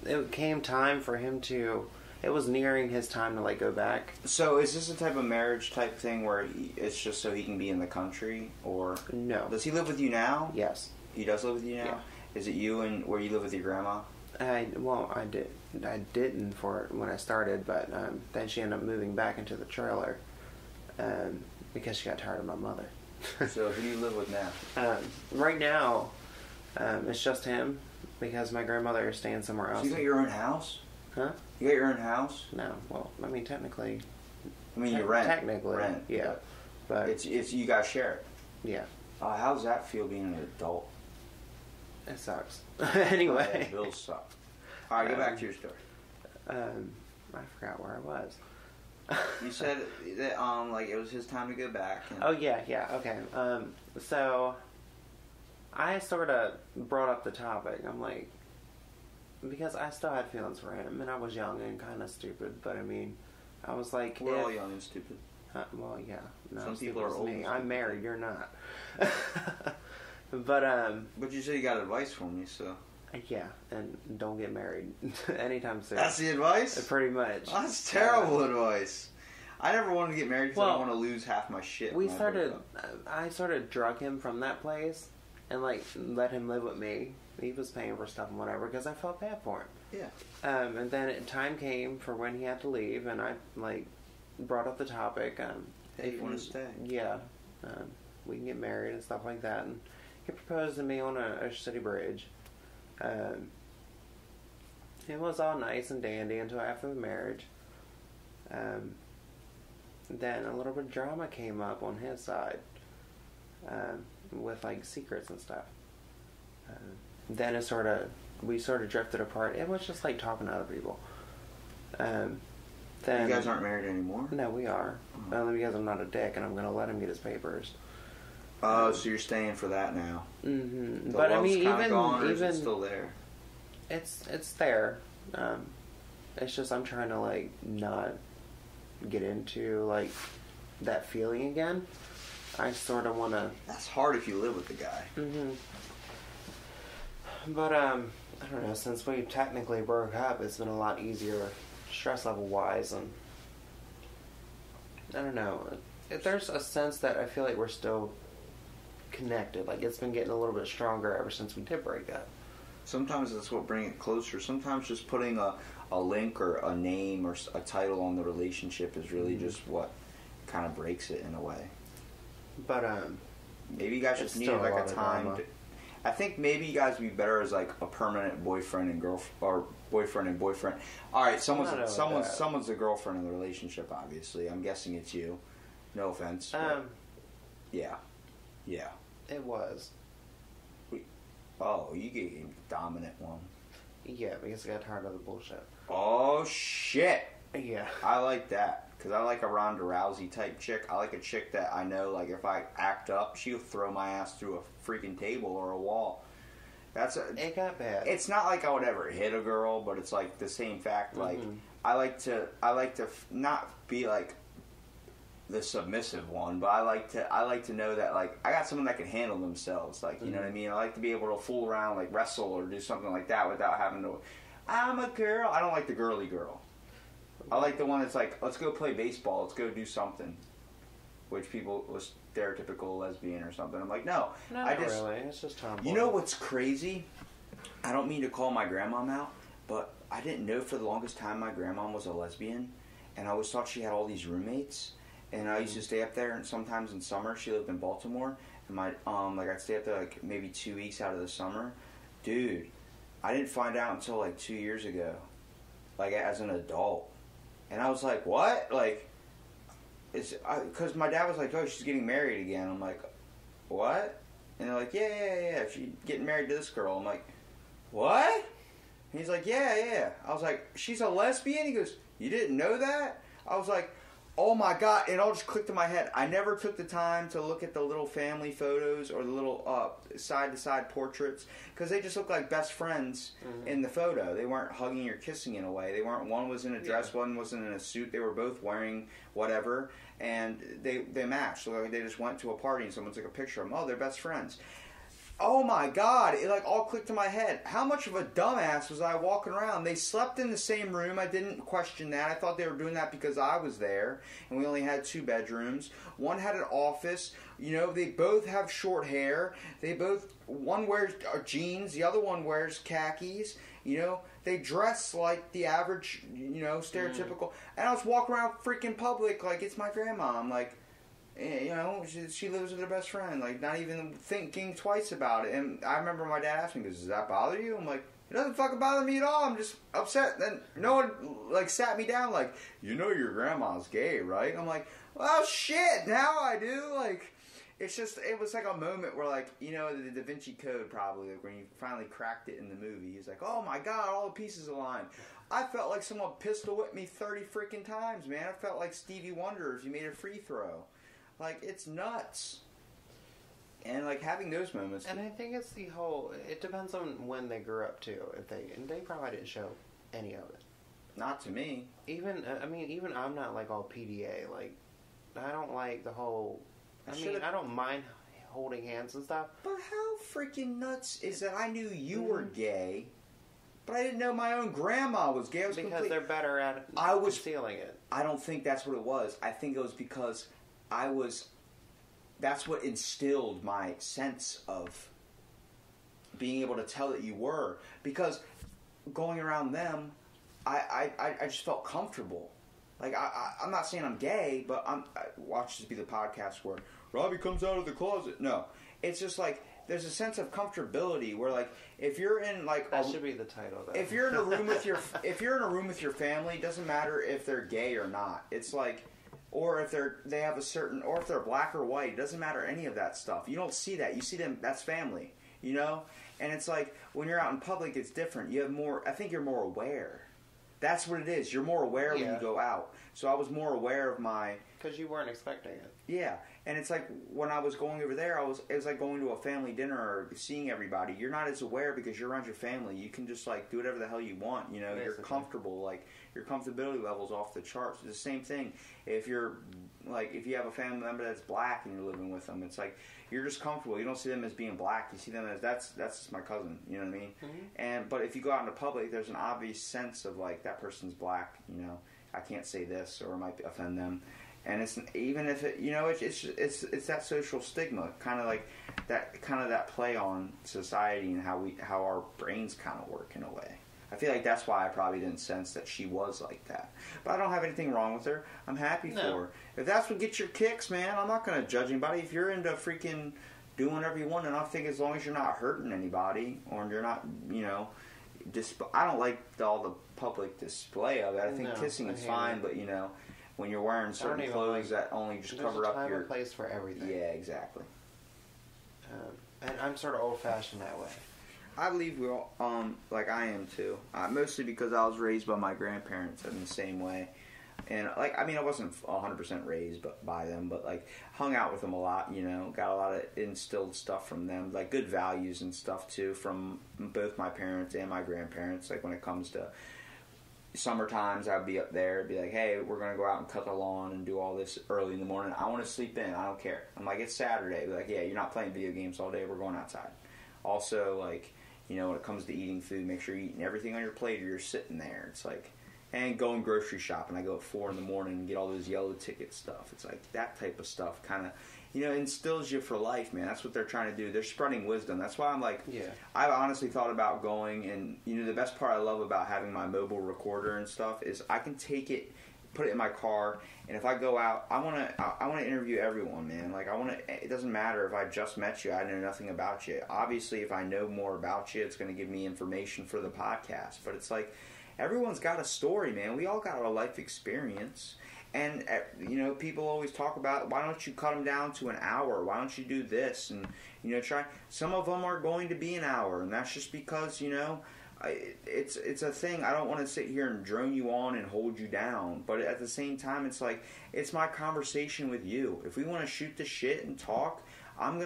it came time for him to... It was nearing his time to, like, go back. So is this a type of marriage type thing where it's just so he can be in the country? Or... No. Does he live with you now? Yes. He does live with you now? Yeah. Is it you and where you live with your grandma? I didn't for when I started, but then she ended up moving back into the trailer because she got tired of my mother. So who do you live with now? Right now, it's just him because my grandmother is staying somewhere else. So you got your own house? Huh? You got your own house? No. Well, I mean, technically. I mean, you rent. Technically, rent, yeah. But it's you guys share it. Yeah. How does that feel being an adult? It sucks. Anyway. Bills suck. All right, go back to your story. I forgot where I was. You said that like it was his time to go back. And... Oh yeah, okay. So I sort of brought up the topic. I'm like, because I still had feelings for him, and I was young and kind of stupid. But I mean, I was like, we're all young and stupid. Well, yeah. No, some people are old. Me. I'm married. You're not. But you said you got advice for me, so. Yeah, and don't get married anytime soon. That's the advice? Pretty much. Oh, that's terrible advice. I never wanted to get married because I don't want to lose half my shit. I sort of drug him from that place and like let him live with me. He was paying for stuff and whatever because I felt bad for him. Yeah. And then time came for when he had to leave, and I like brought up the topic. Hey, you want to stay? Yeah. We can get married and stuff like that. And he proposed to me on a city bridge. It was all nice and dandy until after the marriage. Then a little bit of drama came up on his side with like secrets and stuff. Then we sort of drifted apart. It was just like talking to other people. Then you guys aren't married anymore? No, we are. Only because I'm not a dick and I'm going to let him get his papers. Oh, so you're staying for that now? Mm-hmm. But I mean, even is it still there? It's there. It's just I'm trying to like not get into like that feeling again. I sort of want to. That's hard if you live with the guy. Mm-hmm. But I don't know. Since we technically broke up, it's been a lot easier, stress level wise, and I don't know. There's a sense that I feel like we're still connected. Like it's been getting a little bit stronger ever since we did break up. Sometimes that's what brings it closer. Sometimes just putting a link or a name or a title on the relationship is really just what kind of breaks it in a way. But maybe you guys just need like a time. I think maybe you guys would be better as like a permanent boyfriend and girlfriend, or boyfriend and boyfriend. All right, someone's a girlfriend in the relationship. Obviously, I'm guessing it's you. No offense. Yeah. It was. Oh, you gave the dominant one. Yeah, because I got tired of the bullshit. Oh, shit. Yeah. I like that. Because I like a Ronda Rousey type chick. I like a chick that I know, like, if I act up, she'll throw my ass through a freaking table or a wall. It got bad. It's not like I would ever hit a girl, but it's like the same fact. Like, I like to not be like the submissive one, but I like to know that like I got someone that can handle themselves, like you know what I mean. I like to be able to fool around, like wrestle or do something like that without having to. I'm a girl. I don't like the girly girl. I like the one that's like, let's go play baseball. Let's go do something, which people was stereotypical lesbian or something. I'm like, no, not really. It's just tomboy. You know what's crazy? I don't mean to call my grandmom out, but I didn't know for the longest time my grandmom was a lesbian, and I always thought she had all these roommates. And I used to stay up there, and sometimes in summer, she lived in Baltimore, and I'd stay up there like maybe 2 weeks out of the summer. Dude, I didn't find out until like 2 years ago, like as an adult, and I was like, what? Like, because my dad was like, oh, she's getting married again. I'm like, what? And they're like, yeah, she's getting married to this girl. I'm like, what? And he's like, yeah. I was like, she's a lesbian? He goes, you didn't know that? I was like, oh my God, it all just clicked in my head. I never took the time to look at the little family photos or the little side-to-side portraits because they just look like best friends in the photo. They weren't hugging or kissing in a way. They weren't. One was in a dress, one wasn't in a suit. They were both wearing whatever, and they matched. So like, they just went to a party and someone took a picture of them. Oh, they're best friends. Oh my God, it like all clicked in my head. How much of a dumbass was I walking around? They slept in the same room. I didn't question that. I thought they were doing that because I was there and we only had 2 bedrooms. One had an office. You know, they both have short hair. One wears jeans, the other one wears khakis. You know, they dress like the average, you know, stereotypical. And I was walking around freaking public like it's my grandma. I'm like, you know, she lives with her best friend, like not even thinking twice about it. And I remember my dad asking me, does that bother you? I'm like, it doesn't fucking bother me at all. I'm just upset. Then no one like sat me down like, you know your grandma's gay, right? I'm like, well shit, now I do. Like, it's just, it was like a moment where like, you know, the Da Vinci Code probably, like when you finally cracked it in the movie, he's like, oh my God, all the pieces align. I felt like someone pistol whipped me 30 freaking times, man. I felt like Stevie Wonder if you made a free throw. Like, it's nuts. And, like, having those moments. And I think it's the whole... It depends on when they grew up, too. And they probably didn't show any of it. Not to me. Even I'm not, like, all PDA. Like, I don't like the whole... I don't mind holding hands and stuff. But how freaking nuts is that I knew you were gay, but I didn't know my own grandma was gay. Because they're better at concealing it. I don't think that's what it was. I think it was because that's what instilled my sense of being able to tell that you were. Because going around them, I just felt comfortable. Like, I'm not saying I'm gay, but watch this be the podcast where Robbie comes out of the closet. No. It's just like, there's a sense of comfortability where, like, if you're in, like... That should be the title, though. If you're in a room with your family, it doesn't matter if they're gay or not. It's like... Or if they have a certain... Or if they're black or white. It doesn't matter any of that stuff. You don't see that. You see them... That's family. You know? And it's like, when you're out in public, it's different. You have more... I think you're more aware. That's what it is. You're more aware when you go out. So I was more aware of my... Because you weren't expecting it. Yeah. And it's like, when I was going over there, it was like going to a family dinner or seeing everybody. You're not as aware because you're around your family. You can just, like, do whatever the hell you want. You know, Basically. You're comfortable. Like, your comfortability level's off the charts. It's the same thing. If you have a family member that's black and you're living with them, it's like, you're just comfortable. You don't see them as being black. You see them as, that's just my cousin. You know what I mean? Mm-hmm. But if you go out into public, there's an obvious sense of, like, that person's black. You know, I can't say this or it might offend them. And it's even if it, you know, it's that social stigma, kind of like that play on society and how our brains kind of work in a way. I feel like that's why I probably didn't sense that she was like that. But I don't have anything wrong with her. I'm happy for her. If that's what gets your kicks, man, I'm not going to judge anybody. If you're into freaking doing whatever you want, and I think as long as you're not hurting anybody or you're not, you know, I don't like all the public display of it. I think kissing is fine, but you know. When you're wearing certain clothes that only just cover up your... There's a place for everything. Yeah, exactly. And I'm sort of old-fashioned that way. I believe like I am too. Mostly because I was raised by my grandparents in the same way. And, like, I mean, I wasn't 100% raised by them, but, like, hung out with them a lot, you know. Got a lot of instilled stuff from them. Like, good values and stuff, too, from both my parents and my grandparents. Like, when it comes to... Summer times, I'd be up there, it'd be like, hey, we're going to go out and cut the lawn and do all this early in the morning. I want to sleep in. I don't care. I'm like, it's Saturday. Be like, yeah, you're not playing video games all day. We're going outside. Also, like, you know, when it comes to eating food, make sure you're eating everything on your plate or you're sitting there. It's like, and going grocery shopping. I go at 4 in the morning and get all those yellow ticket stuff. It's like that type of stuff kind of, you know, instills you for life, man. That's what they're trying to do. They're spreading wisdom. That's why I'm like, I've honestly thought about going, and, you know, the best part I love about having my mobile recorder and stuff is I can take it, put it in my car, and if I go out, I want to interview everyone, man. Like, it doesn't matter if I just met you, I know nothing about you. Obviously, if I know more about you, it's going to give me information for the podcast. But it's like, everyone's got a story, man. We all got a life experience. And, you know, people always talk about, why don't you cut them down to an hour? Why don't you do this? And, you know, try. Some of them are going to be an hour, and that's just because, you know, it's a thing. I don't want to sit here and drone you on and hold you down. But at the same time, it's like, it's my conversation with you. If we want to shoot the shit and talk, I'm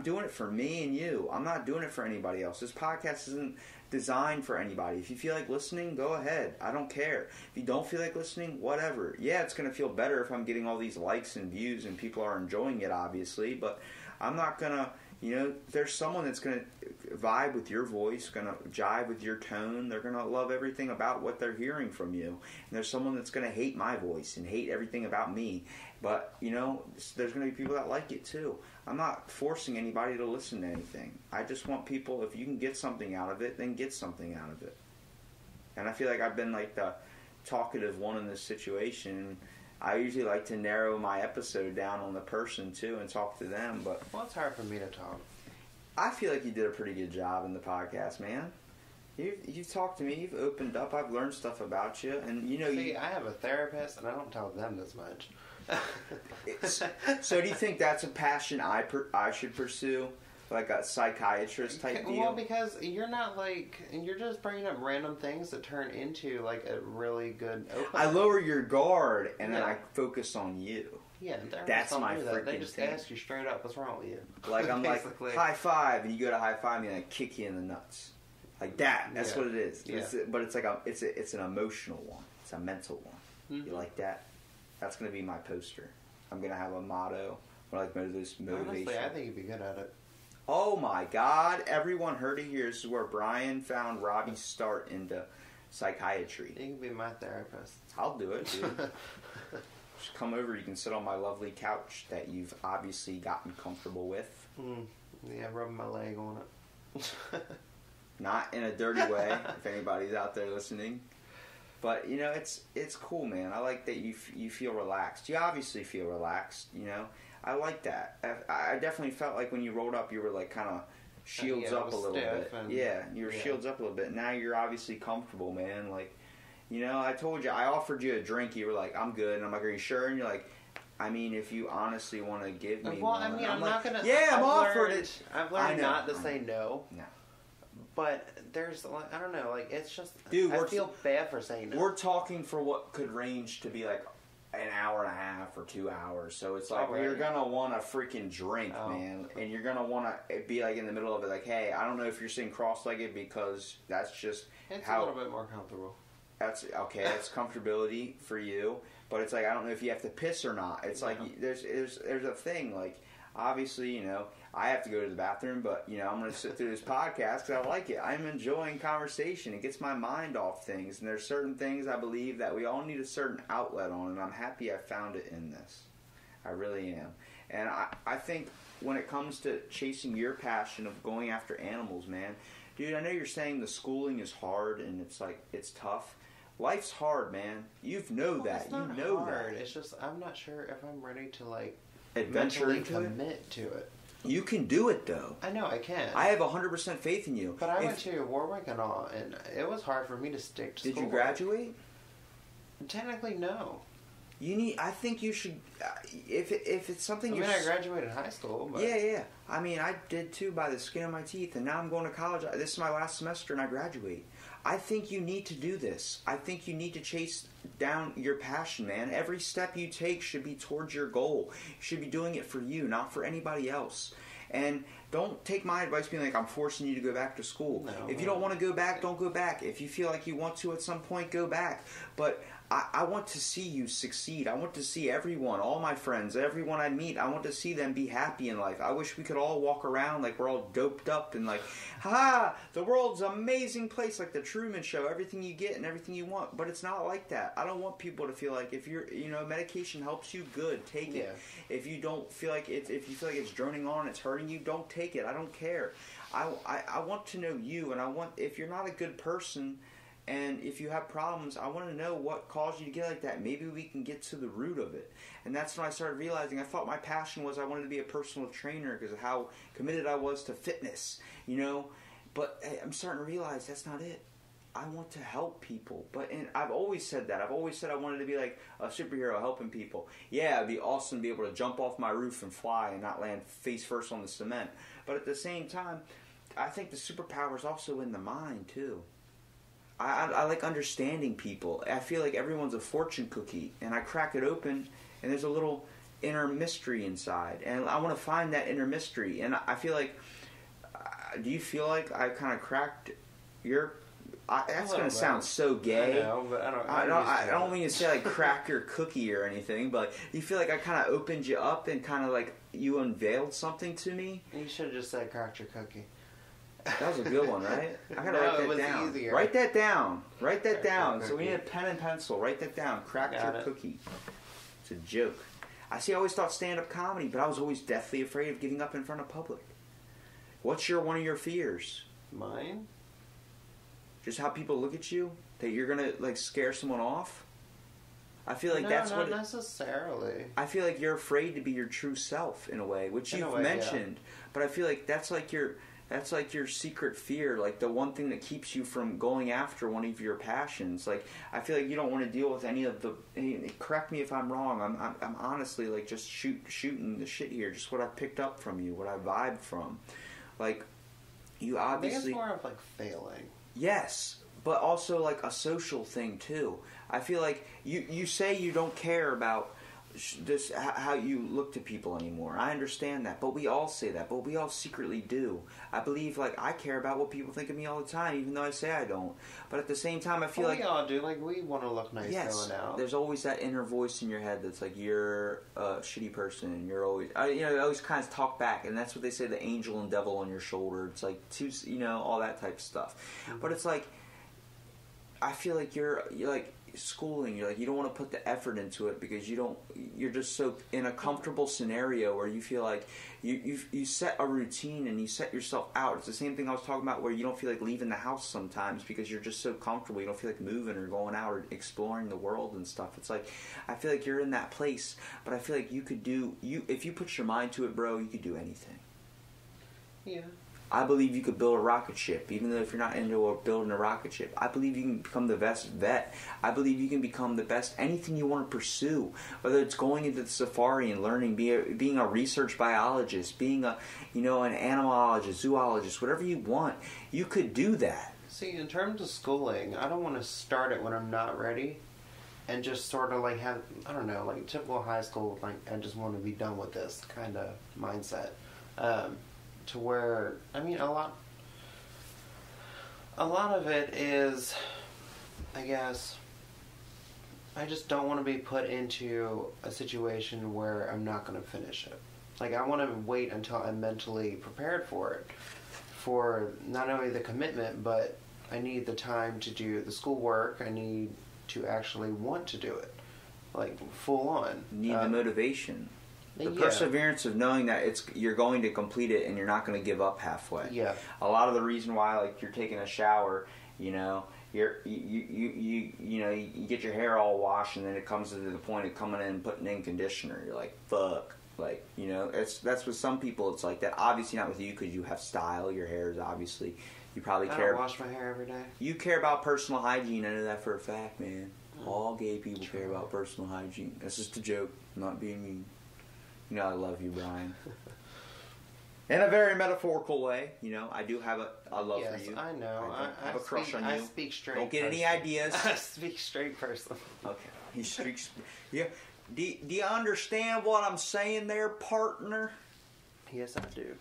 doing it for me and you. I'm not doing it for anybody else. This podcast isn't designed for anybody. If you feel like listening, go ahead. I don't care. If you don't feel like listening, whatever. Yeah, it's going to feel better if I'm getting all these likes and views and people are enjoying it, obviously, but I'm not going to, you know, there's someone that's going to vibe with your voice, going to jive with your tone. They're going to love everything about what they're hearing from you. And there's someone that's going to hate my voice and hate everything about me. But, you know, there's going to be people that like it too. I'm not forcing anybody to listen to anything. I just want people, if you can get something out of it, then get something out of it. And I feel like I've been like the talkative one in this situation. I usually like to narrow my episode down on the person too and talk to them. But well, it's hard for me to talk. I feel like you did a pretty good job in the podcast, man. You've talked to me. You've opened up. I've learned stuff about you, and you know. See, I have a therapist, and I don't tell them this much. So, do you think that's a passion I should pursue? like a psychiatrist type deal? Well, because you're not like, you're just bringing up random things that turn into like a really good opener. I lower your guard and then I focus on you. Yeah, that's my freaking They just thing. ask you straight up, what's wrong with you? Like I'm like Basically. high five, and you go to high five me, and I kick you in the nuts, like that. That's what it is. Yeah. But it's like it's an emotional one. It's a mental one. You like that? That's gonna be my poster. I'm gonna have a motto or like motivation. Honestly, I think you'd be good at it. Oh my God! Everyone heard it here. This is where Brian found Robbie's start into psychiatry. You can be my therapist. I'll do it, dude. Just come over. You can sit on my lovely couch that you've obviously gotten comfortable with. Yeah, rubbing my leg on it. Not in a dirty way, if anybody's out there listening. But, you know, it's cool, man. I like that you feel relaxed. You obviously feel relaxed, you know. I like that. I definitely felt like when you rolled up, you were, like, kind of shields up a little bit. Yeah, you were shields up a little bit. Now you're obviously comfortable, man. Like, you know, I told you, I offered you a drink. You were like, I'm good. And I'm like, are you sure? And you're like, I mean, if you honestly want to give me well, one. I mean, I'm like, not going to... Yeah, I'm offered it. I've learned not to say no. No. But there's, like, I don't know, like, it's just... Dude, I feel bad for saying no. We're talking for what could range to be like an hour and a half or 2 hours. So it's like, you're going to want a freaking drink, man. And you're going to want to be like in the middle of it, like, hey, I don't know if you're sitting cross-legged because that's just it's how... a little bit more comfortable. That's okay. That's comfortability for you, but it's like I don't know if you have to piss or not. It's like there's a thing. Like obviously, you know, I have to go to the bathroom, but you know, I'm going to sit through this podcast because I like it. I'm enjoying conversation. It gets my mind off things, and there's certain things I believe that we all need a certain outlet on, and I'm happy I found it in this. I really am, and I think when it comes to chasing your passion of going after animals, man, dude, I know you're saying the schooling is hard and it's like it's tough. Life's hard, man. You know that. It's not you know hard. that. It's just I'm not sure if I'm ready to like Adventure mentally into it? commit to it. You can do it though. I know I can. I have 100% faith in you. But I went to Warwick and all, and it was hard for me to stick to school. Did you graduate? Technically, no. I think you should. If it's something I graduated high school. But... Yeah. I mean, I did too by the skin of my teeth, and now I'm going to college. This is my last semester, and I graduate. I think you need to do this. I think you need to chase down your passion, man. Every step you take should be towards your goal. You should be doing it for you, not for anybody else. And don't take my advice being like, I'm forcing you to go back to school. No, if you don't want to go back, don't go back. If you feel like you want to at some point, go back. But I want to see you succeed. I want to see everyone, all my friends, everyone I meet, I want to see them be happy in life. I wish we could all walk around like we're all doped up and like, the world's an amazing place, like the Truman Show, everything you get and everything you want. But it's not like that. I don't want people to feel like if medication helps you, good, take it. If you don't feel like if you feel like it's droning on, it's hurting you, don't take it. I don't care. I want to know you, and if you're not a good person, and if you have problems, I want to know what caused you to get like that. Maybe we can get to the root of it. And that's when I started realizing I thought my passion was I wanted to be a personal trainer because of how committed I was to fitness, you know. But I'm starting to realize that's not it. I want to help people. And I've always said that. I've always said I wanted to be like a superhero helping people. Yeah, it'd be awesome to be able to jump off my roof and fly and not land face first on the cement. But at the same time, I think the superpower is also in the mind, too. I like understanding people. I feel like everyone's a fortune cookie, and I crack it open, and there's a little inner mystery inside, and I want to find that inner mystery. And I feel like, do you feel like I kind of cracked your? That's going to sound so gay. I know, but I don't mean to say like crack your cookie or anything, but do you feel like I kind of opened you up and kind of like you unveiled something to me? You should have just said cracked your cookie. That was a good one, right? I gotta write that down. Easier. Write that down. Write that down. So we need a pen and pencil. Write that down. Crack your cookie. It's a joke. I always thought stand-up comedy, but I was always deathly afraid of getting up in front of public. What's one of your fears? Mine? Just how people look at you? That you're gonna like scare someone off? I feel like that's not necessarily. I feel like you're afraid to be your true self in a way, which you've mentioned. Yeah. But I feel like that's like your secret fear, like the one thing that keeps you from going after one of your passions. Like I feel like you don't want to deal with any of the. Correct me if I'm wrong. I'm honestly like just shooting the shit here. Just what I picked up from you, what I vibed from. like, you I think obviously... it's more of, like, failing. Yes, but also, like, a social thing, too. I feel like you say you don't care about this, how you look to people anymore. I understand that, but we all say that, but we all secretly do. I believe, like, I care about what people think of me all the time, even though I say I don't. But at the same time, I feel like... we all do. Like, we want to look nice going out. There's always that inner voice in your head that's like, you're a shitty person, and you're always... you always kind of talk back, and that's what they say, the angel and devil on your shoulder. It's like, all that type of stuff. Mm-hmm. But it's like, I feel like you're like... schooling, you're like, you don't want to put the effort into it because you're just so in a comfortable scenario where you feel like you set a routine and you set yourself out. It's the same thing I was talking about where you don't feel like leaving the house sometimes because you're just so comfortable. You don't feel like moving or going out or exploring the world and stuff. It's like, I feel like you're in that place, but I feel like you could if you put your mind to it, bro, you could do anything. Yeah. I believe you could build a rocket ship, even though if you're not into building a rocket ship. I believe you can become the best vet. I believe you can become the best anything you want to pursue, whether it's going into the safari and learning, being a research biologist, being an animalologist, zoologist, whatever you want. You could do that. See, in terms of schooling, I don't want to start it when I'm not ready and just sort of like have, I don't know, like typical high school, like I just want to be done with this kind of mindset. To where, I mean, a lot of it is, I guess, I just don't want to be put into a situation where I'm not going to finish it. Like, I want to wait until I'm mentally prepared for it, for not only the commitment, but I need the time to do the schoolwork. I need to actually want to do it, like, full on. You need the motivation. The perseverance of knowing that you're going to complete it and you're not going to give up halfway. Yeah. A lot of the reason why, like, you're taking a shower, you get your hair all washed and then it comes to the point of coming in and putting in conditioner. You're like, fuck. Like, that's with some people. It's like that. Obviously not with you because you have style. Your hair is obviously, you probably care. I don't wash my hair every day. You care about personal hygiene. I know that for a fact, man. All gay people care about personal hygiene. That's just a joke. I'm not being mean. I love you, Brian. In a very metaphorical way, I do have a love for you. Yes, I know. I have a crush on you. I speak straight. Don't get any ideas. I speak straight person. Okay. He speaks. Yeah. Do you understand what I'm saying there, partner? Yes, I do.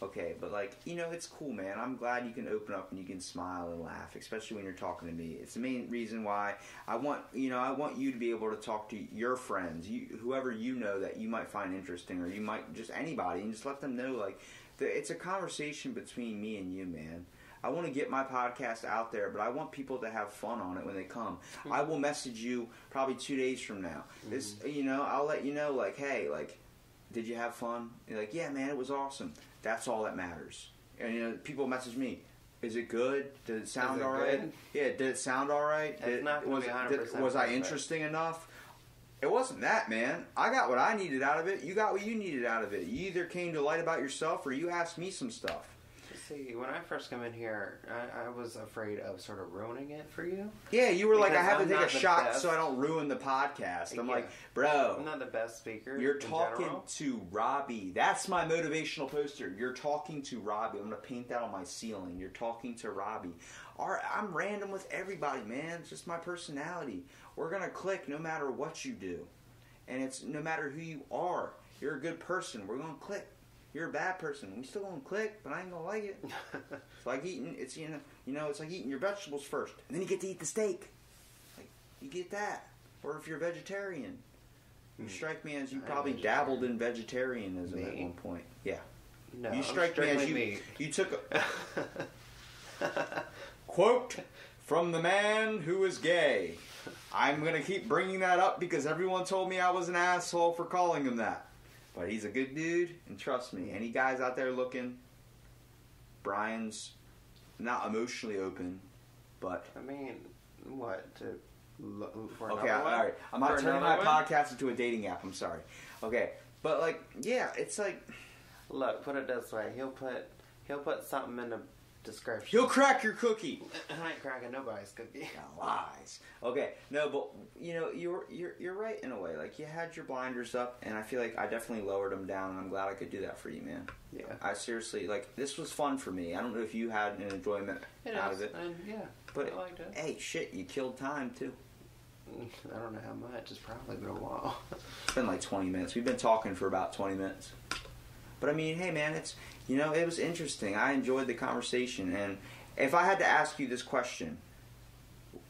Okay, but it's cool, man. I'm glad you can open up and you can smile and laugh, especially when you're talking to me. It's the main reason why I want you to be able to talk to your friends, whoever that you might find interesting, or you might just anybody, and just let them know it's a conversation between me and you, man. I want to get my podcast out there, but I want people to have fun on it when they come. Mm-hmm. I will message you probably 2 days from now. Mm-hmm. I'll let you know, hey, did you have fun? You're like, yeah, man, it was awesome. That's all that matters. And people message me, is it good? Did it sound all right? Good? Yeah, did it sound all right? Was I interesting enough? It wasn't that, man. I got what I needed out of it. You got what you needed out of it. You either came to light about yourself or you asked me some stuff. See, when I first come in here, I was afraid of sort of ruining it for you. Yeah, you were like, I have to take a shot so I don't ruin the podcast. I'm like, bro. I'm not the best speaker. You're talking to Robbie. That's my motivational poster. You're talking to Robbie. I'm going to paint that on my ceiling. You're talking to Robbie. I'm random with everybody, man. It's just my personality. We're going to click no matter what you do. And it's no matter who you are. You're a good person. We're going to click. You're a bad person. We still gonna click, but I ain't gonna like it. It's like eating. It's it's like eating your vegetables first, and then you get to eat the steak. Like you get that. Or if you're a vegetarian, you strike me as you probably dabbled in vegetarianism at one point. Yeah. No, you strike me as you took a quote from the man who is gay. I'm gonna keep bringing that up because everyone told me I was an asshole for calling him that. But he's a good dude, and trust me, any guys out there looking, Brian's not emotionally open, but... I mean, what? For okay, all right. I'm not turning my podcast into a dating app, I'm sorry. Okay, but yeah, it's like... Look, put it this way. He'll put something in the description. He'll crack your cookie. I ain't cracking nobody's cookie. Lies. Okay, no, but you're right in a way. Like, you had your blinders up, and I feel like I definitely lowered them down, and I'm glad I could do that for you, man. Yeah. I seriously, like, this was fun for me. I don't know if you had an enjoyment out of it. And yeah, But I liked it. hey, shit, you killed time too. I don't know how much. It's probably been a while. It's been like 20 minutes. We've been talking for about 20 minutes. But I mean, hey man, it's, it was interesting. I enjoyed the conversation. And if I had to ask you this question,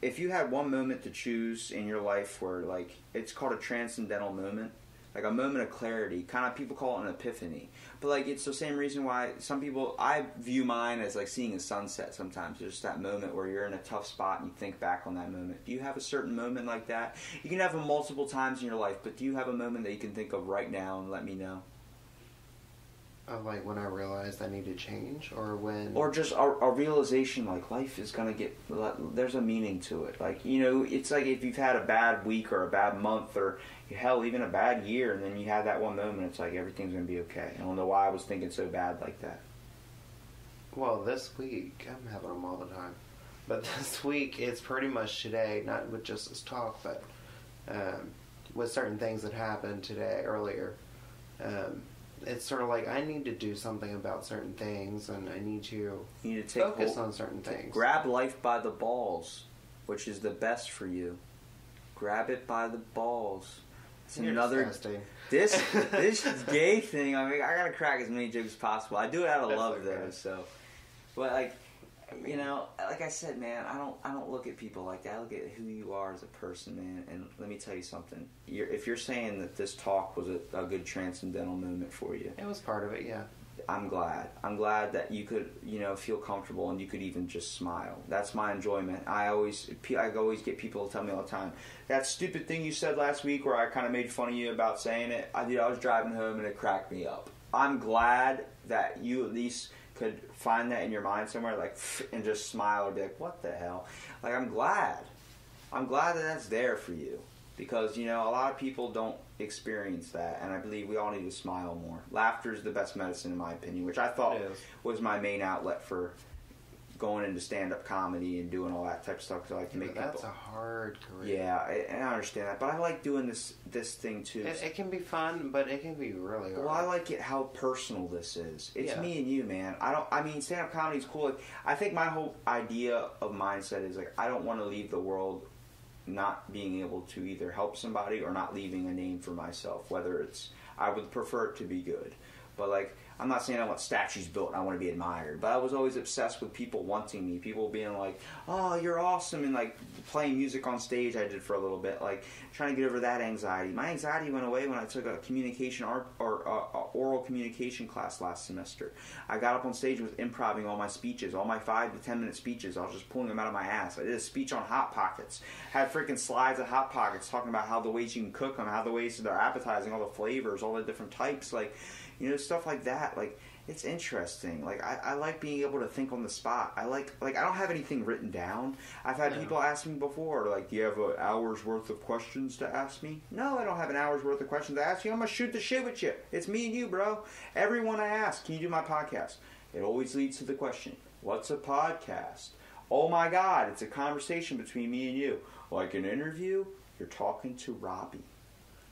if you had one moment to choose in your life where, like, it's called a transcendental moment, like a moment of clarity, kind of people call it an epiphany. But like, it's the same reason why some people, I view mine as like seeing a sunset sometimes. There's just that moment where you're in a tough spot and you think back on that moment. Do you have a certain moment like that? You can have them multiple times in your life, but do you have a moment that you can think of right now and let me know? Like when I realized I needed change, or when... Or just a realization, like, life is going to get... There's a meaning to it. Like, it's like if you've had a bad week or a bad month or, hell, even a bad year, and then you have that one moment, it's like everything's going to be okay. I don't know why I was thinking so bad like that. Well, this week, I'm having them all the time. But this week, it's pretty much today, not with just this talk, but with certain things that happened today, earlier. It's sort of like I need to do something about certain things, and I need to focus on certain things. Grab life by the balls, which is the best for you. Grab it by the balls. It's another disgusting. This gay thing. I mean, I gotta crack as many jokes as possible. I do it out of love, though. So, but like, like I said, man, I don't look at people like that. I look at who you are as a person, man. And let me tell you something. If you're saying that this talk was a good transcendental moment for you, it was part of it, yeah. I'm glad. I'm glad that you could, feel comfortable and you could even just smile. That's my enjoyment. I always get people to tell me all the time, that stupid thing you said last week where I kind of made fun of you about saying it. I was driving home and it cracked me up. I'm glad that you at least could find that in your mind somewhere, like, and just smile or be like, what the hell? Like, I'm glad that that's there for you, because a lot of people don't experience that, and I believe we all need to smile more. Laughter is the best medicine, in my opinion, which I thought was my main outlet for going into stand-up comedy and doing all that type of stuff, because I like to make that's people... a hard career. Yeah, and I understand that, but I like doing this thing too. It can be fun, but it can be really hard. Well, I like it how personal this is. It's me and you, man. Stand-up comedy is cool. Like, I think my whole idea of mindset is, like, I don't want to leave the world not being able to either help somebody or not leaving a name for myself. Whether it's, I would prefer it to be good, but like, I'm not saying I want statues built and I want to be admired, but I was always obsessed with people wanting me, people being like, oh, you're awesome, and like playing music on stage I did for a little bit, like trying to get over that anxiety. My anxiety went away when I took a communication art or oral communication class last semester. I got up on stage with improving all my speeches, all my 5 to 10 minute speeches. I was just pulling them out of my ass. I did a speech on Hot Pockets, had freaking slides of Hot Pockets talking about how the ways you can cook them, how the ways they're appetizing, all the flavors, all the different types, like, stuff like that. Like, it's interesting. Like, I like being able to think on the spot. I like I don't have anything written down. I've had people ask me before, like, do you have an hour's worth of questions to ask me? No, I don't have an hour's worth of questions to ask you. I'm going to shoot the shit with you. It's me and you, bro. Everyone I ask, can you do my podcast? It always leads to the question, what's a podcast? Oh my God, it's a conversation between me and you. Like an interview, you're talking to Robbie.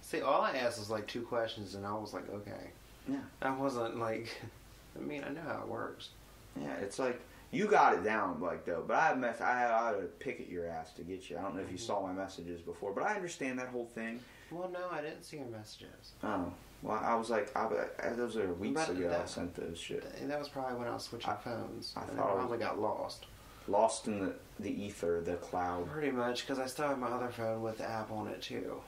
See, all I asked was like 2 questions, and I was like, okay. Yeah. I wasn't like, I know how it works. Yeah, it's like, you got it down, like, though, but I had to pick at your ass to get you. I don't know if you saw my messages before, but I understand that whole thing. Well, no, I didn't see your messages. Oh, well, I was like, those are weeks ago I sent those shit. And that was probably when I was switching phones. I probably got lost. Lost in the ether, the cloud. Pretty much, because I still have my other phone with the app on it, too.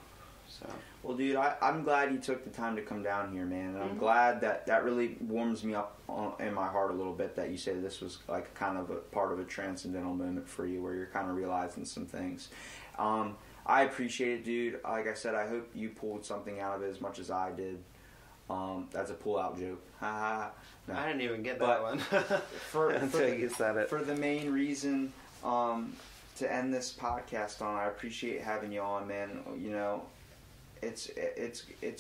So. Well, dude, I'm glad you took the time to come down here, man. And I'm glad that really warms me up in my heart a little bit that you say this was like kind of a part of a transcendental moment for you where you're kind of realizing some things. I appreciate it, dude. Like I said, I hope you pulled something out of it as much as I did. That's a pull-out joke. Ha. No. I didn't even get that one. Until you said it. For the main reason to end this podcast on, I appreciate having you on, man. It's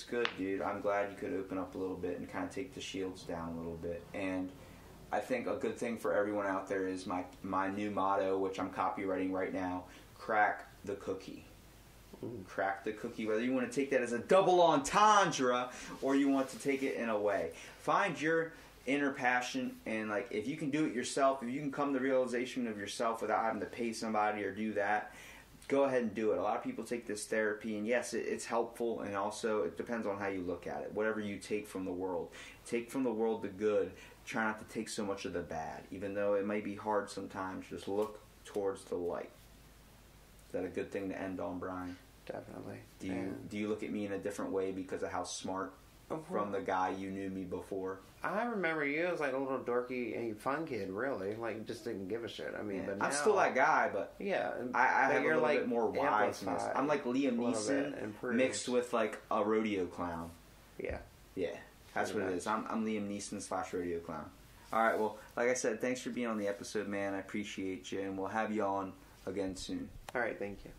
good, dude. I'm glad you could open up a little bit and kind of take the shields down a little bit. And I think a good thing for everyone out there is my new motto, which I'm copywriting right now: crack the cookie. Crack the cookie. Whether you want to take that as a double entendre or you want to take it in a way, find your inner passion, and like if you can do it yourself, if you can come to the realization of yourself without having to pay somebody or do that, go ahead and do it. A lot of people take this therapy, and yes, it's helpful, and also it depends on how you look at it. Whatever you take from the world, take from the world the good. Try not to take so much of the bad, even though it may be hard sometimes. Just look towards the light. Is that a good thing to end on, Brian? Definitely. Do you look at me in a different way because of how smart from the guy you knew me before? I remember you as like a little dorky and fun kid, really. Like, just didn't give a shit. I mean, but now, I'm still that guy, but yeah, I have a little like bit more wiseness. I'm like Liam Neeson mixed with like a rodeo clown. Yeah. Yeah, that's what it is. I'm Liam Neeson / rodeo clown. All right, well, like I said, thanks for being on the episode, man. I appreciate you, and we'll have you on again soon. All right, thank you.